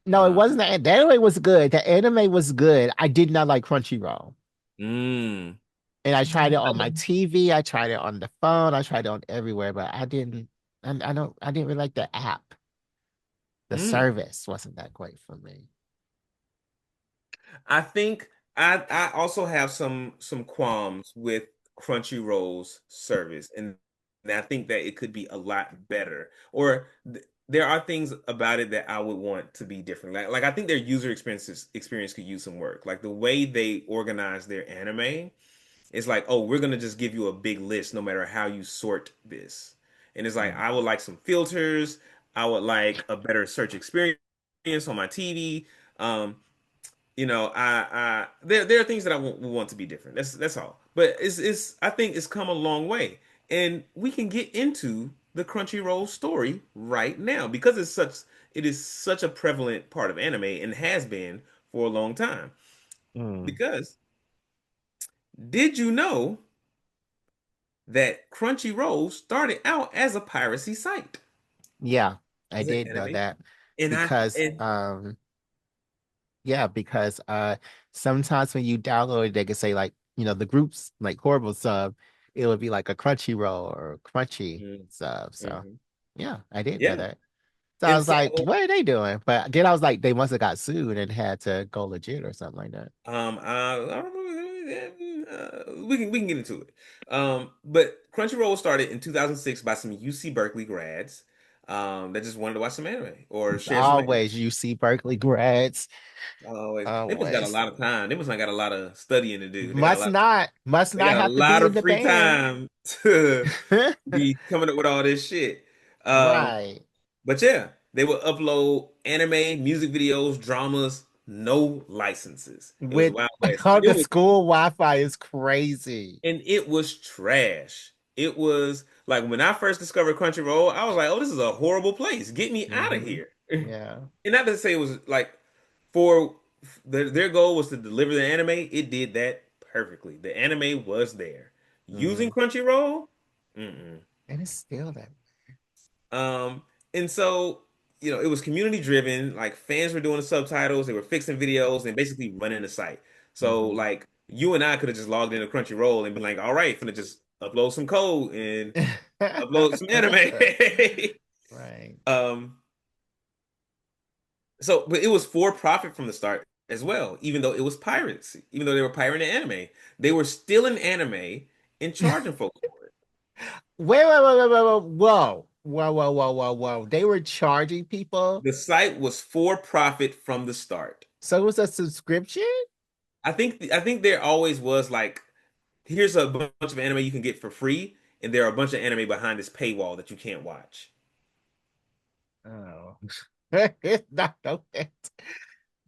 No, it Uh, wasn't that. The anime was good. The anime was good. I did not like Crunchyroll. mm. And I tried it on my TV. I tried it on the phone. I tried it on everywhere, but I didn't really like the app. The Mm. service wasn't that great for me. I think I also have some qualms with Crunchyroll's service, and I think that it could be a lot better. Or there are things about it that I would want to be different. Like I think their user experience could use some work. Like the way they organize their anime, it's like, oh, we're gonna just give you a big list no matter how you sort this. And it's like Mm. I would like some filters. I would like a better search experience on my TV. Um, there are things that I want to be different. That's all. But it's I think it's come a long way, and we can get into the Crunchyroll story right now because it is such a prevalent part of anime and has been for a long time. Mm. Because did you know that Crunchyroll started out as a piracy site Yeah, I as an did know anime? that And I because and yeah, because sometimes when you download it, they could say like, the groups like horrible sub, it would be like a Crunchyroll or Crunchy Mhm, sub. So mhm. yeah, I did know Yeah. that. So I And was so like, what are they doing? But then I was like, they must have got sued and had to go legit or something like that. I don't know. We can get into it. But Crunchyroll started in 2006 by some UC Berkeley grads that just wanted to watch some anime or It's share some anime. always UC Berkeley grads. Always, they must got a Always. lot of time. They must not got a lot of studying to do. Must They not got a have to be lot in of the free band. time to be coming up with all this shit. Um, Right. but yeah, they would upload anime, music videos, dramas, no licenses. It was With Wild West, on the school Wi-Fi is crazy. and it was trash. It was like when I first discovered Crunchyroll, I was like, "Oh, this is a horrible place. Get me out of Hmm. here." Yeah. And not to say it was like for their goal was to deliver the anime. It did that perfectly. The anime was there. Using Hmm. Crunchyroll, mm-mm. And it's still that. Um, and so, it was community driven. Like fans were doing the subtitles, they were fixing videos, and basically running the site. So, Hmm. like, you and I could have just logged into Crunchyroll and been like, all right, finna just upload some code and upload some anime. Right. um, but it was for profit from the start as well, even though it was pirates, even though they were pirating anime, they were still in anime and charging folks for it. Wait. Whoa. Whoa. They were charging people. The site was for profit from the start. So it was a subscription? I think there always was like, here's a bunch of anime you can get for free, and there are a bunch of anime behind this paywall that you can't watch. Oh. Not no it.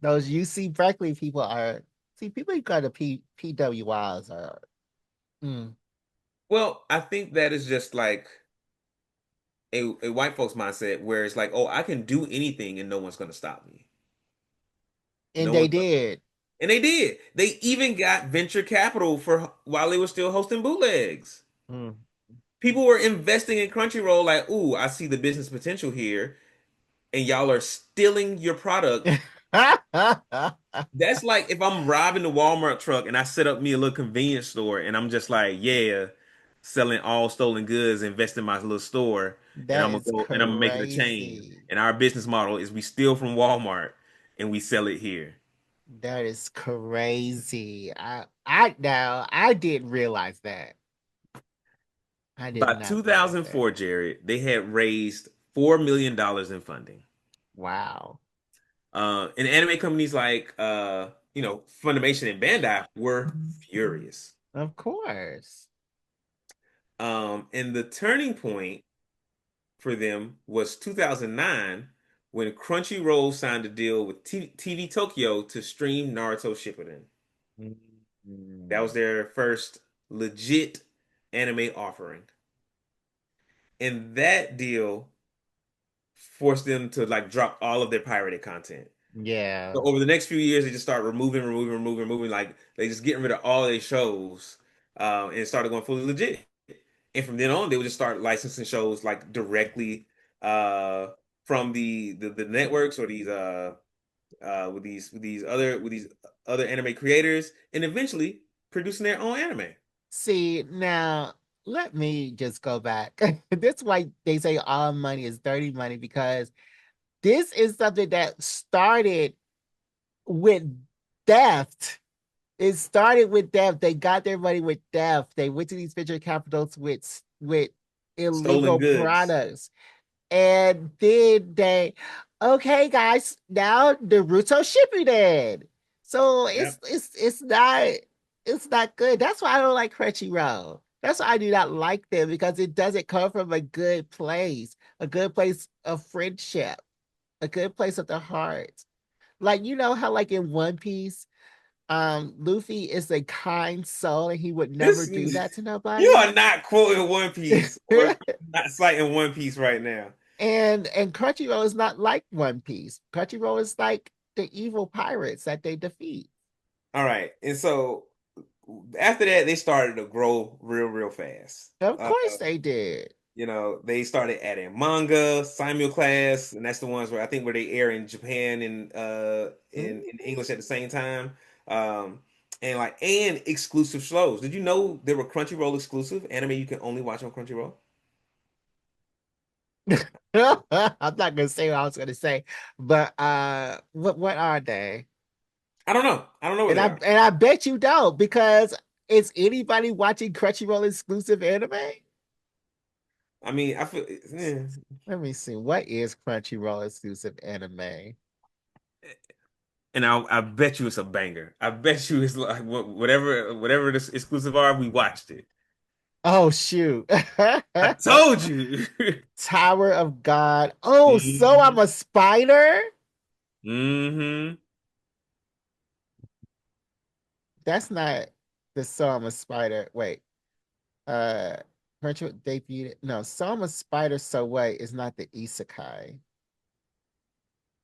Those UC Berkeley people are see people who got the PWIs are mm, Well, I think that is just like a white folks mindset where it's like, oh, I can do anything and no one's gonna stop me. and No they one's did. and they did. They even got venture capital for while they were still hosting bootlegs. Mm. People were investing in Crunchyroll, like, ooh, I see the business potential here, and y'all are stealing your product. That's like if I'm robbing the Walmart truck and I set up me a little convenience store and I'm just like, yeah, selling all stolen goods, invest in my little store, and That I'm gonna is go and I'm gonna make it a chain. crazy. And our business model is we steal from Walmart and we sell it here. That is crazy. I now I didn't realize that. I did By not realize that. 2004, Jared, they had raised $4 million in funding. Wow. And anime companies like Funimation and Bandai were furious. Of course. And the turning point for them was 2009 when Crunchyroll signed a deal with TV Tokyo to stream Naruto Shippuden. That was Mm. their first legit anime offering. And that deal forced them to like drop all of their pirated content. Yeah. So over the next few years, they just start removing. Like they just getting rid of all their shows, and started going fully legit. And from then on, they would just start licensing shows like directly uh, from the networks or these with these other anime creators, and eventually producing their own anime. See, now let me just go back. That's why they say all money is dirty money because this is something that started with theft. It started with theft. They got their money with theft. They went to these venture capitals with Stolen illegal goods. products. And then they, okay, guys, now Naruto Shippuden. So Yep. it's not good. That's why I don't like Crunchyroll. That's why I do not like them because it doesn't come from a good place of friendship, a good place of the heart. Like you know how like in One Piece, Luffy is a kind soul and he would never This do that to you nobody. are not quoting One Piece or not citing One Piece right now. And Crunchyroll is not like One Piece. Crunchyroll is like the evil pirates that they defeat. All right, and so after that, they started to grow real fast. Of course they did. They started adding manga, simulcast, and that's the ones where I think where they air in Japan and in Mhm. English at the same time. Um, and exclusive shows. Did you know there were Crunchyroll exclusive anime you can only watch on Crunchyroll? I'm not gonna say what I was gonna say, but what are they? I don't know. I don't know what they are. And I bet you don't because is anybody watching Crunchyroll exclusive anime? I mean, I feel, Let me see. What is Crunchyroll exclusive anime? and I bet you it's a banger. I bet you it's like whatever this exclusive are. We watched it. Oh shoot. I told you. Tower of God. Oh, so I'm hmm a spider? hmm That's not the So I'm a Spider. Wait. Uh Crunchyroll debuted. No, So I'm a Spider, so wait, is not the isekai.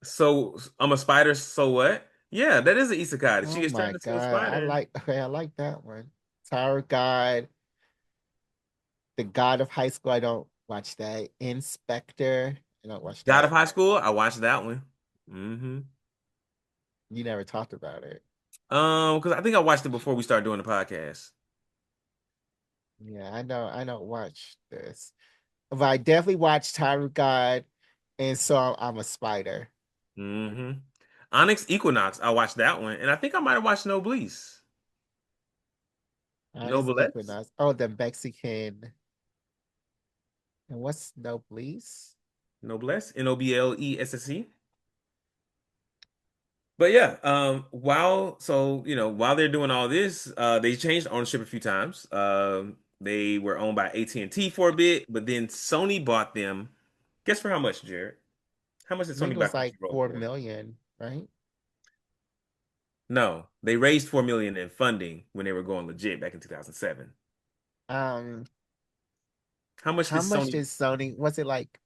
So I'm a spider. So what? Yeah, that is an isekai. She Oh gets turned my into a god. spider. I like that one. Tower of God, the God of High School. I don't watch that. Inspector. I don't watch God of that. High School. I watched that one. hmm You never talked about it. Because I think I watched it before we started doing the podcast. Yeah, I don't watch this. But I definitely watched Tower of God and so I'm a spider. hmm Onyx Equinox. I watched that one, and I think I might have watched Noblesse. Honest Noblesse. Equinox. Oh, the Mexican. And what's Noblesse? Noblesse. Noblesse. But yeah, while they're doing all this, they changed ownership a few times. They were owned by AT&T for a bit, but then Sony bought them. Guess for how much, Jared? How much did I think Sony it buy was like Crunchyroll 4 4 million, right? No, they raised 4 million in funding when they were going legit back in 2007. Um, How much did how much Sony? did Sony, was it like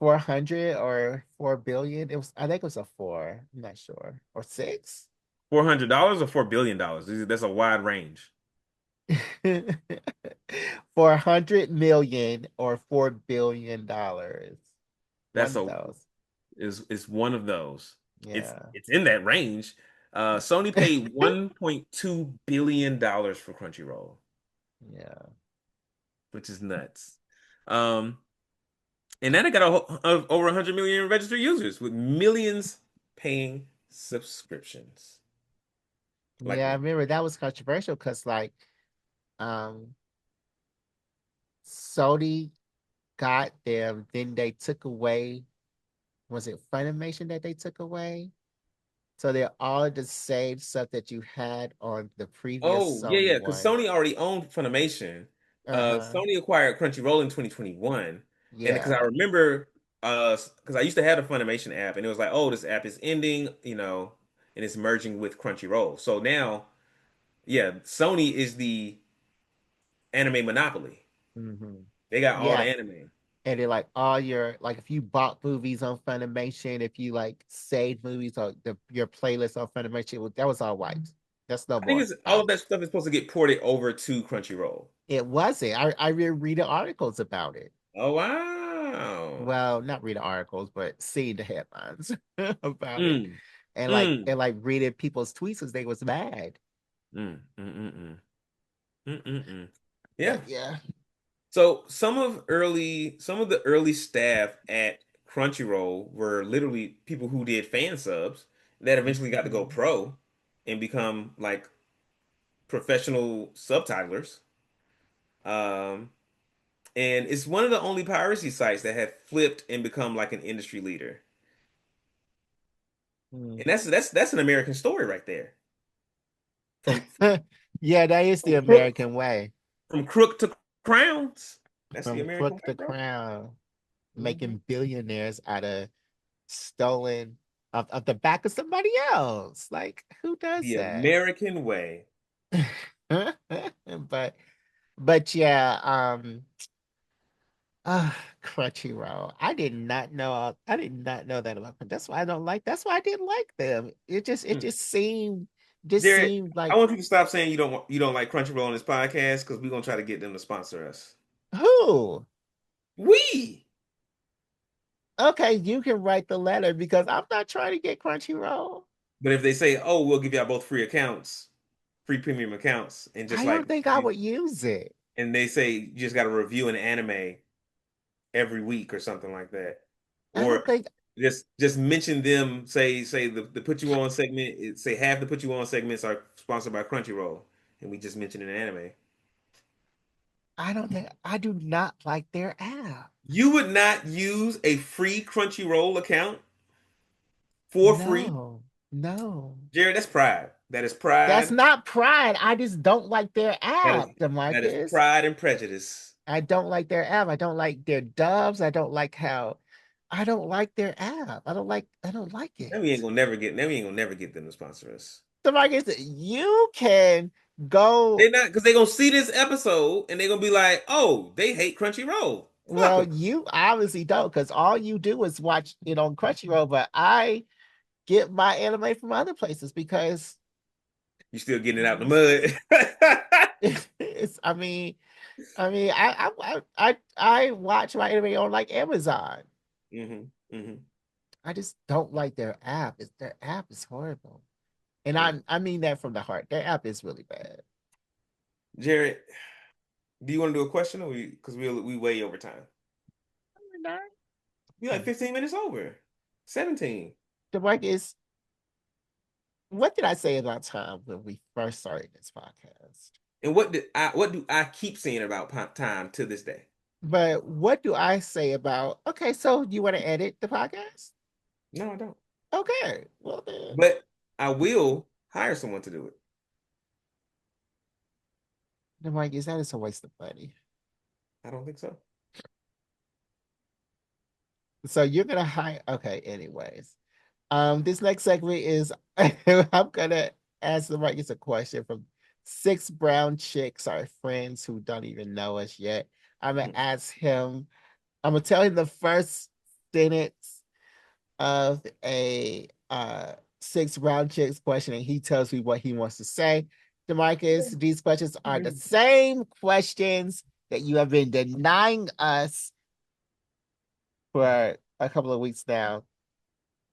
400 or 4 billion? It was, I think it was a four. I'm not sure. Or six? $400 or $4 billion? That's a wide range. 400 million or $4 billion. One That's of a those. is one of those. Yeah. It's in that range. Sony paid $1.2 billion for Crunchyroll, Yeah. which is nuts. Um, and then it got over 100 million registered users with millions paying subscriptions. Like, Yeah, I remember that was controversial because um Sony got them, then they took away, was it Funimation that they took away? So they're all the same stuff that you had on the previous oh yeah, Sony yeah, because one. Sony already owned Funimation. Uh-huh. Sony acquired Crunchyroll in 2021, and because I Yeah. remember, because I used to have the Funimation app, and it was like, oh, this app is ending, and it's merging with Crunchyroll. So now, yeah, Sony is the anime monopoly. Hmm. They got all the Yeah. anime. And then like all your, like if you bought movies on Funimation, if you like saved movies on your playlist on Funimation, that was all wiped. That's no I think more. it's all of that stuff is supposed to get ported over to Crunchyroll. It wasn't. I read the articles about it. Oh wow. Well, not read the articles, but seeing the headlines about it. Mm, And mm, reading people's tweets as they was mad. mm, mm, mm, mm, mm, mm, mm. Yeah. But yeah. So some of the early staff at Crunchyroll were literally people who did fan subs that eventually got to go Mhm. pro and become like professional subtitlers. Um, and it's one of the only piracy sites that have flipped and become like an industry leader. Mm. And that's an American story right there. From Yeah, that is the from crook American way. from crook to crowns. That's the From American crook way, to bro. crown, Hmm. making billionaires out of stolen of the back of somebody else. Like, who does The that? American way. but but yeah, Crunchyroll. I did not know that about them. That's why I don't like, that's why I didn't like them. It Hmm. Jared, just seemed I like, want you to stop saying you don't like Crunchyroll on this podcast because we're gonna try to get them to sponsor us. who? We, Okay, you can write the letter because I'm not trying to get Crunchyroll. but if they say, "Oh, we'll give y'all both free accounts, free premium accounts," and just I like, don't think I would use it. and they say you just got to review an anime every week or something like that, I don't or think just mention them, say the put you on segment, say half the put you on segments are sponsored by Crunchyroll, and we just mention an anime. I don't think I do not like their app. You would not use a free Crunchyroll account for free? No, no. Jared, that's pride. That is That's pride. not pride. I just don't like their That is app, that is DeMarcus. pride and prejudice. I don't like their app. I don't like their dubs. I don't like their app. I don't like Then we ain't it. gonna never get then we ain't gonna never get them to sponsor us. DeMarcus, you can They go, not because they gonna see this episode and they gonna be like, oh, they hate Crunchyroll. Fuck well, them. you obviously don't, because all you do is watch it on Crunchyroll, but I get my anime from other places because You still getting it out in the mud. it's, I watch my anime on like Amazon. Hmm. I just don't like their app. Their app is horrible. And Hmm. I mean that from the heart. Their app is really bad. Jared, do you want to do a question or because we way over time? We like 15 minutes over. 17. The work is, what did I say about time when we first started this podcast? And what do I keep saying about time to this day? But what do I say about, okay, so you want to edit the podcast? No, I don't. Okay, well then, But I will hire someone to do it. the work is, that is a waste of money. I don't think so. So you're gonna hire. Okay. Anyways, this next segment is I'm gonna ask the Marcus a question from six brown chicks, our friends who don't even know us yet. I'm gonna ask him. I'm gonna tell him the first sentence of a six brown chicks question, and he tells me what he wants to say. DeMarcus, these questions are the same questions that you have been denying us for a couple of weeks now.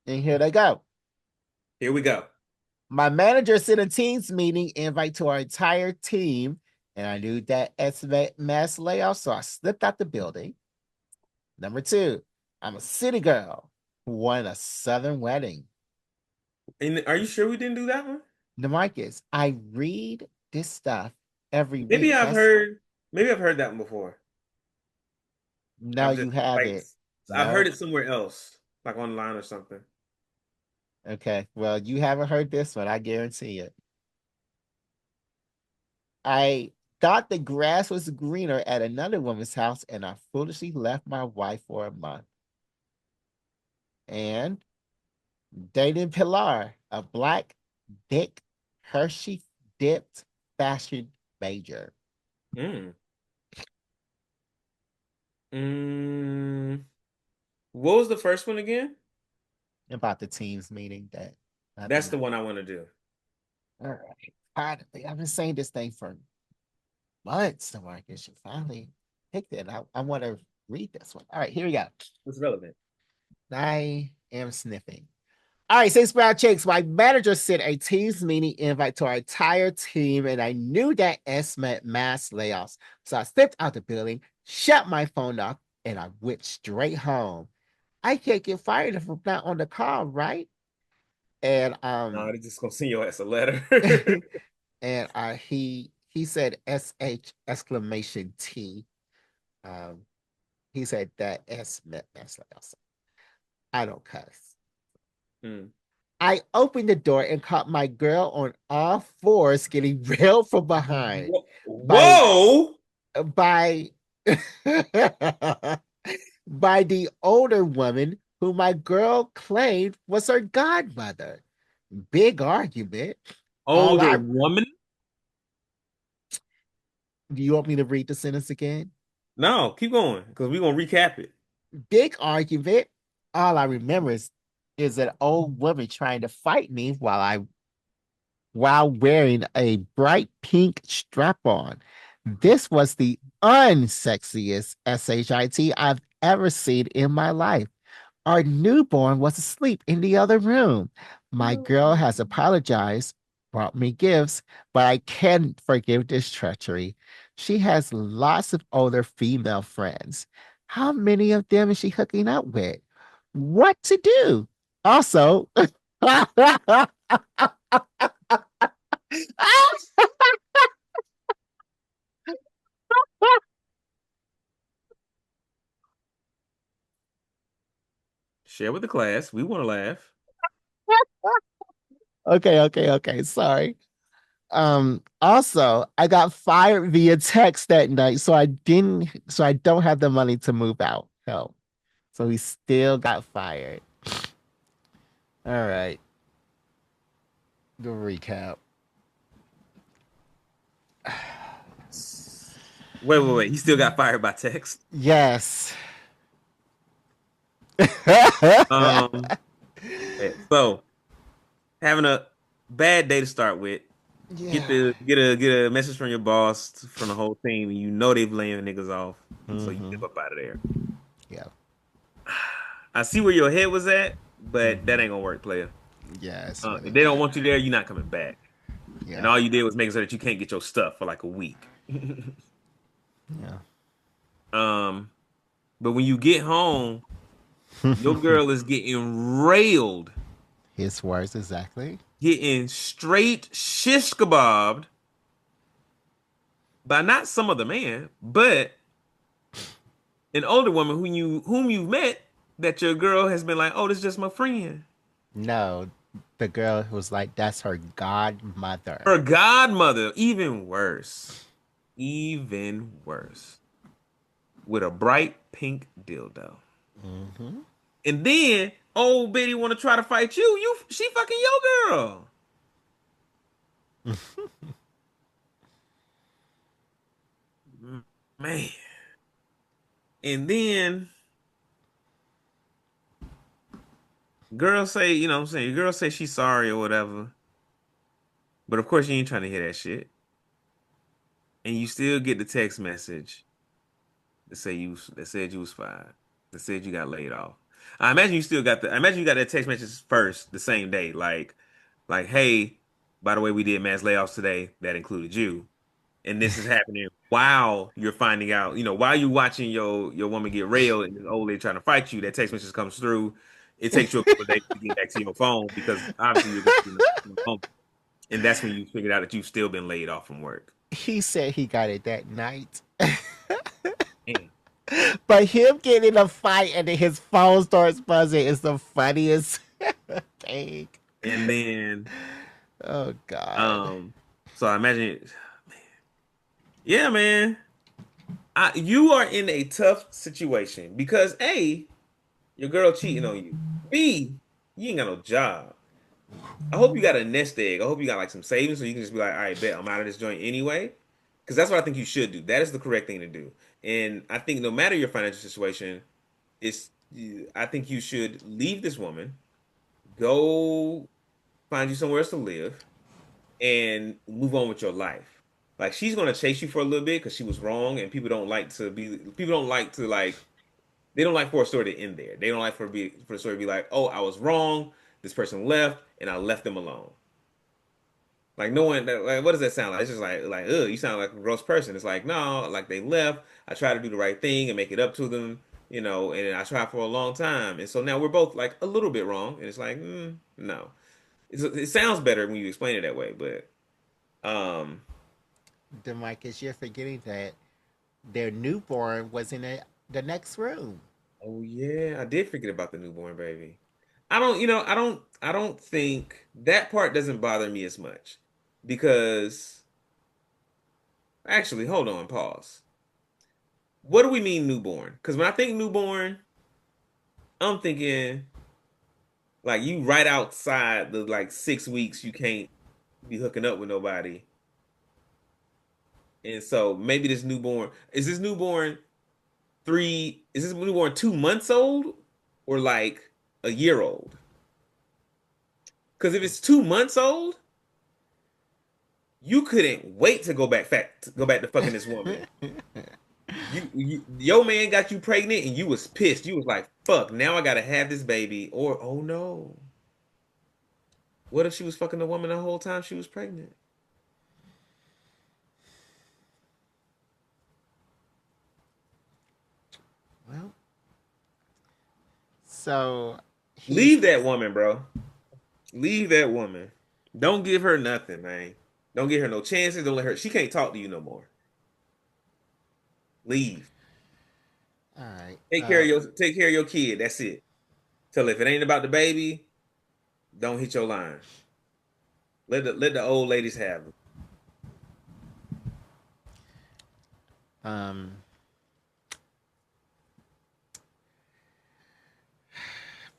And here they go. Here we go. My manager sent a Teams meeting invite to our entire team, and I knew that it's mass layoff, so I slipped out the building. Number two, I'm a city girl who won a southern wedding. And are you sure we didn't do that one? DeMarcus, I read this stuff every Maybe week. I've That's heard. Maybe I've heard that one before. no, I've you just like haven't. I've heard No. it somewhere else, like online or something. Okay. Well, you haven't heard this one. I guarantee it. I thought the grass was greener at another woman's house, and I foolishly left my wife for a month. And dating Pilar, a black dick Hershey dipped fashion major. Mm. Mm. What was the first one again? About the teams meeting that I've That's been. the one I want to do. All right. Finally, I've been saying this thing for months. The market should finally pick it. I want to read this one. All right, here we go. It's relevant. I am sniffing. All right, Six Brown Chicks. My manager sent a Teams meeting invite to our entire team, and I knew that S meant mass layoffs. So I stepped out the building, shut my phone off, and I went straight home. I can't get fired if I'm not on the call, right? And No, they're just gonna send your ass a letter. and he said SH exclamation T. Um, he said that S meant mass layoffs. I don't cuss. Hmm. I opened the door and caught my girl on all fours getting railed from behind by Whoa! by by the older woman who my girl claimed was her godmother. Big argument. All Older I woman? Do you want me to read the sentence again? No, keep going because we're gonna recap it. Big argument. All I remember is an old woman trying to fight me while wearing a bright pink strap on. This was the unsexiest SHIT I've ever seen in my life. Our newborn was asleep in the other room. My girl has apologized, brought me gifts, but I can't forgive this treachery. She has lots of older female friends. How many of them is she hooking up with? What to do? Also, Share with the class. We want to laugh. okay. Sorry. Also, I got fired via text that night, so I don't have the money to move out. Hell. So he still got fired. All right. The recap. Wait. He still got fired by text. Yes. Um, so having a bad day to start with. Get Yeah. the get a message from your boss from the whole team, and you know they've laying niggas off, so you Mm-hmm. get up out of there. Yeah. I see where your head was at, but that ain't gonna work, player. Yeah, it's really If they don't not. want you there, you're not coming back. And Yeah. all you did was make sure that you can't get your stuff for like a week. Yeah. um, but when you get home, your girl is getting railed, His words exactly. getting straight shish kebabbed by not some other man, but an older woman whom you've met that your girl has been like, oh, this is just my friend. No, the girl was like, that's her godmother. Her godmother, even worse. Even worse. With a bright pink dildo. Mm-hmm. And then old Betty want to try to fight you. She fucking your girl, man. And then girl say, you know what I'm saying? Girl say she's sorry or whatever. But of course you ain't trying to hear that shit. And you still get the text message that said you was fired. That said you got laid off. I imagine you got that text message first the same day. Like, hey, by the way, we did mass layoffs today. That included you. And this is happening while you're finding out, while you're watching your woman get railed and this old lady trying to fight you, that text message comes through. It takes you a couple of days to get back to your phone because obviously you're going through the moment. And that's when you figured out that you've still been laid off from work. He said he got it that night. Damn. But him getting in a fight and then his phone starts buzzing is the funniest thing. And then, Oh God. um, so I imagine, yeah, man, you are in a tough situation because A, your girl cheating on you. B, you ain't got no job. I hope you got a nest egg. I hope you got like some savings so you can just be like, all right, bet I'm out of this joint anyway. Because that's what I think you should do. That is the correct thing to do. And I think no matter your financial situation, it's I think you should leave this woman, go find you somewhere else to live, and move on with your life. Like she's gonna chase you for a little bit because she was wrong, and people don't like to like they don't like for a story to end there. They don't like for the story to be like, oh, I was wrong. This person left, and I left them alone. Like no one, like what does that sound like? It's just like, ugh, you sound like a gross person. It's like no, like they left. I tried to do the right thing and make it up to them, and I tried for a long time, and so now we're both like a little bit wrong, and it's like, no, it sounds better when you explain it that way, but um, DeMarcus, you're forgetting that their newborn was in the next room. oh yeah, I did forget about the newborn baby. I don't think that part doesn't bother me as much because actually, hold on, pause. What do we mean newborn? Because when I think newborn, I'm thinking like you right outside the like 6 weeks you can't be hooking up with nobody. And so maybe is this newborn 2 months old or like a year old? Because if it's 2 months old, you couldn't wait to go back to fucking this woman. Your man got you pregnant and you was pissed. You was like, fuck, now I gotta have this baby. Or oh no. What if she was fucking the woman the whole time she was pregnant? Well, so he's Leave that woman, bro. Leave that woman. Don't give her nothing, man. Don't give her no chances. Don't let her. She can't talk to you no more. Leave. all right. Take care of your kid. That's it. Tell her if it ain't about the baby, don't hit your line. Let the old ladies have them. Um.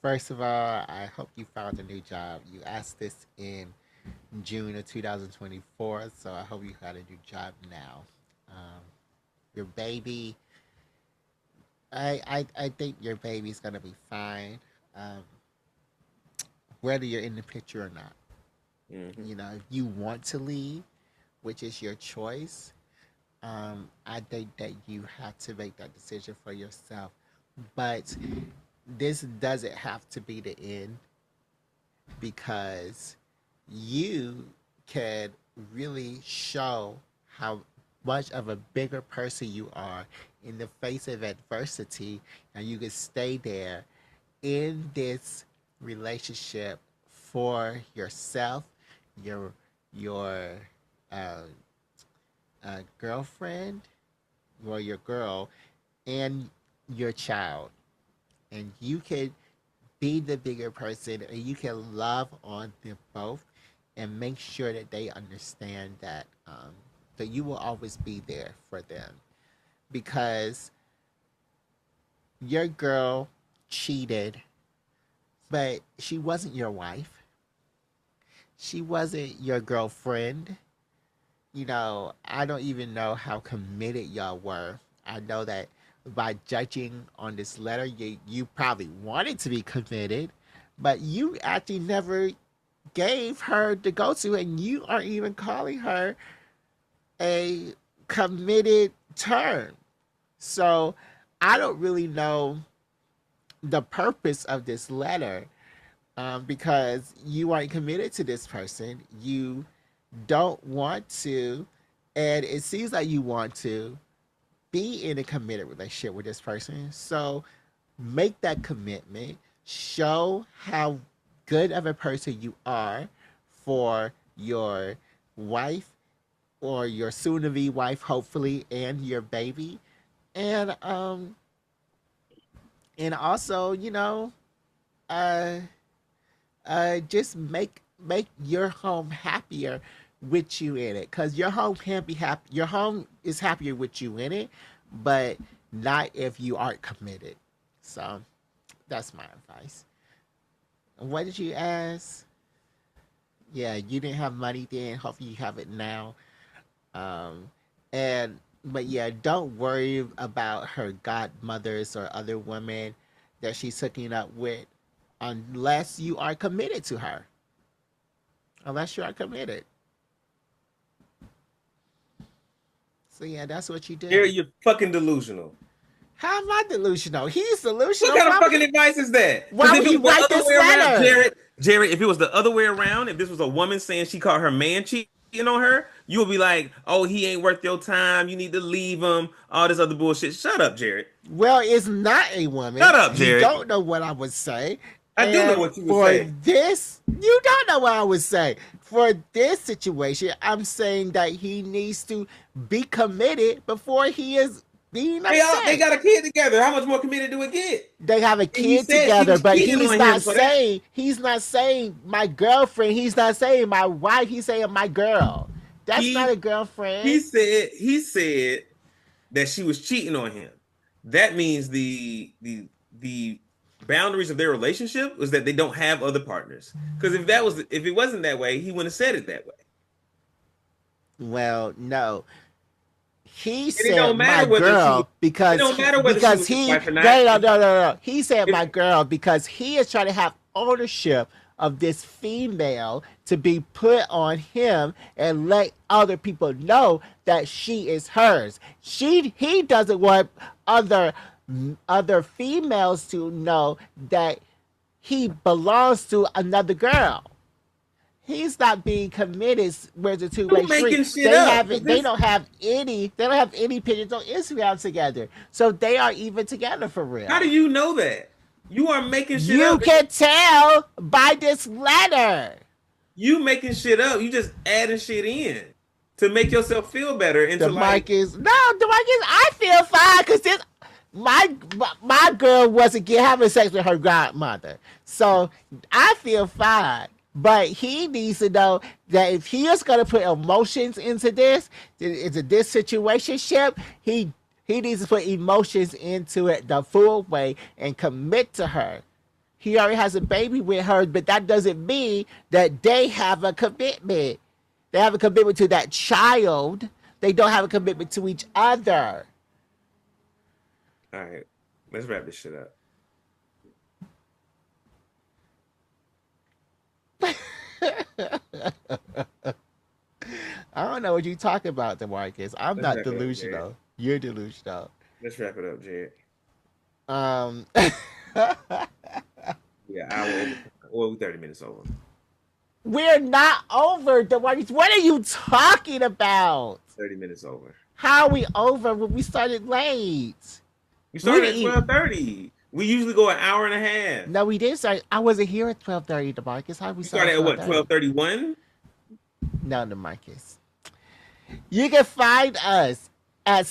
First of all, I hope you found a new job. You asked this in June of 2024, so I hope you got a new job now. Um, your baby, I think your baby's gonna be fine, um, whether you're in the picture or not. Hmm. You know, if you want to leave, which is your choice, I think that you have to make that decision for yourself. But this doesn't have to be the end because you can really show how much of a bigger person you are in the face of adversity, and you can stay there in this relationship for yourself, your your uh, girlfriend or your girl, and your child, and you can be the bigger person and you can love on them both and make sure that they understand that you will always be there for them because your girl cheated but she wasn't your wife. She wasn't your girlfriend. I don't even know how committed y'all were. I know that by judging on this letter, you probably wanted to be committed, but you actually never gave her the go to, and you aren't even calling her a committed term. So I don't really know the purpose of this letter, because you aren't committed to this person. You don't want to, and it seems like you want to be in a committed relationship with this person. So make that commitment. Show how good of a person you are for your wife or your soon to be wife, hopefully, and your baby. And also, uh just make your home happier with you in it, because your home can't be happy. Your home is happier with you in it, but not if you aren't committed. So that's my advice. What did you ask? Yeah, you didn't have money then. Hopefully you have it now. um and but yeah, don't worry about her godmothers or other women that she's hooking up with, unless you are committed to her. Unless you are committed. So yeah, that's what you do. Jared, you're fucking delusional. How am I delusional? He's What delusional. kind of fucking advice is that? Because Why if would it he was the write other this way around, letter? Jared, if it was the other way around, if this was a woman saying she caught her man cheating on her, you would be like, "Oh, he ain't worth your time. You need to leave him." All this other bullshit. Shut up, Jared. Well, it's not a woman. Shut up, You Jared. don't know what I would say. I do know And what you would for say. this, you don't know what I would say. For this situation, I'm saying that he needs to be committed before he is being They upset. got a kid together. How much more committed do it get? They have a And he kid said she together, was but cheating on him, so that he's not saying my girlfriend. He's not saying my wife. He's saying my girl. That's not a he girlfriend. he said that she was cheating on him. That means the boundaries of their relationship was that they don't have other partners. Because if it wasn't that way, he wouldn't have said it that way. Well, no. He And it said don't my matter whether girl it don't matter whether she because was his he wife or not. no no no no no. He said If my girl because he is trying to have ownership of this female to be put on him and let other people know that she is hers. He doesn't want other females to know that he belongs to another girl. He's not being committed where the two-way you street. making shit up. They don't have any pictures on Instagram together. So they are even together for How do real. you know that? You are making shit You up. can tell by this letter. You making shit up. You just adding shit in to make yourself feel better and to like, DeMarcus. No, DeMarcus, I feel fine because this my girl wasn't having sex with her godmother. So I feel fine. But he needs to know that if he is going to put emotions into this situationship, he needs to put emotions into it the full way and commit to her. He already has a baby with her, but that doesn't mean that they have a commitment. They have a commitment to that child. They don't have a commitment to each other. all right, let's wrap this shit up. I don't know what you talking about, DeMarcus. I'm Let's not wrap it up, Jared. delusional. You're delusional. Let's wrap it up, Jared. Um, Yeah, hour over. Well, we 30 minutes over. we're not over, DeMarcus. What are you talking about? 30 minutes over. How are we over when we started late? We We started didn't at eat. 12:30. We usually go an hour and a half. No, we didn't start. I wasn't here at 12:30, DeMarcus. How did we We start started at at what, 12:30? 12:31? No, DeMarcus. You can find us at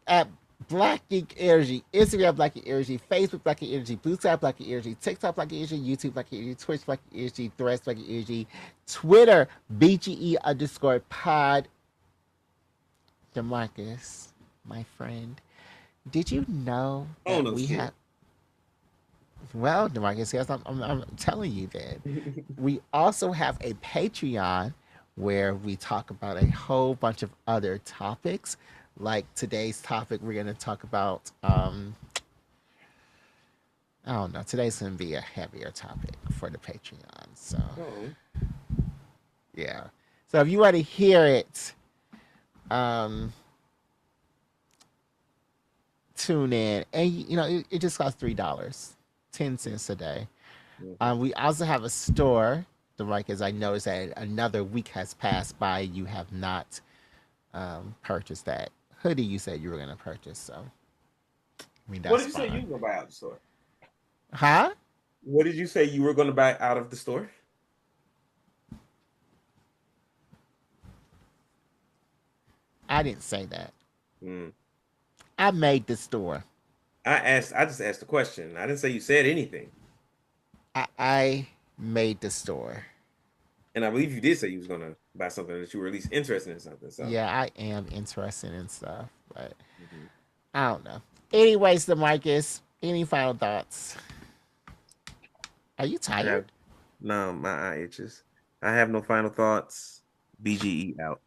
at Black Geek Energy, Instagram Black Geek Energy, Facebook Black Geek Energy, Blue Sky Black Geek Energy, TikTok Black Geek Energy, YouTube Black Geek Energy, Twitch Black Geek Energy, Threads Black Geek Energy, Twitter BGE_pod. DeMarcus, my friend, did you know Oh, that no we shit. have Well, Demarcus, yes, I'm telling you that. We also have a Patreon where we talk about a whole bunch of other topics. Like today's topic, we're going to talk about, I don't know, today's going to be a heavier topic for the Patreon. So, Oh, yeah. So if you want to hear it, um, tune in. And, it just costs $3, 10 cents a day. mhm. We also have a store. The right as I noticed that another week has passed by, you have not purchased that hoodie you said you were going to purchase. So, I mean, What did that's you say fine. you were gonna buy out of the store? Huh? What did you say you were gonna buy out of the store? I didn't say that. Hmm. I made the store. I just asked a question. I didn't say you said anything. I made the store. And I believe you did say you was gonna buy something that you were at least interested in something. So Yeah, I am interested in stuff, but mhm. I don't know. Anyways, Demarcus, any final thoughts? Are you I have tired? no, my eye itches. I have no final thoughts. BGE out.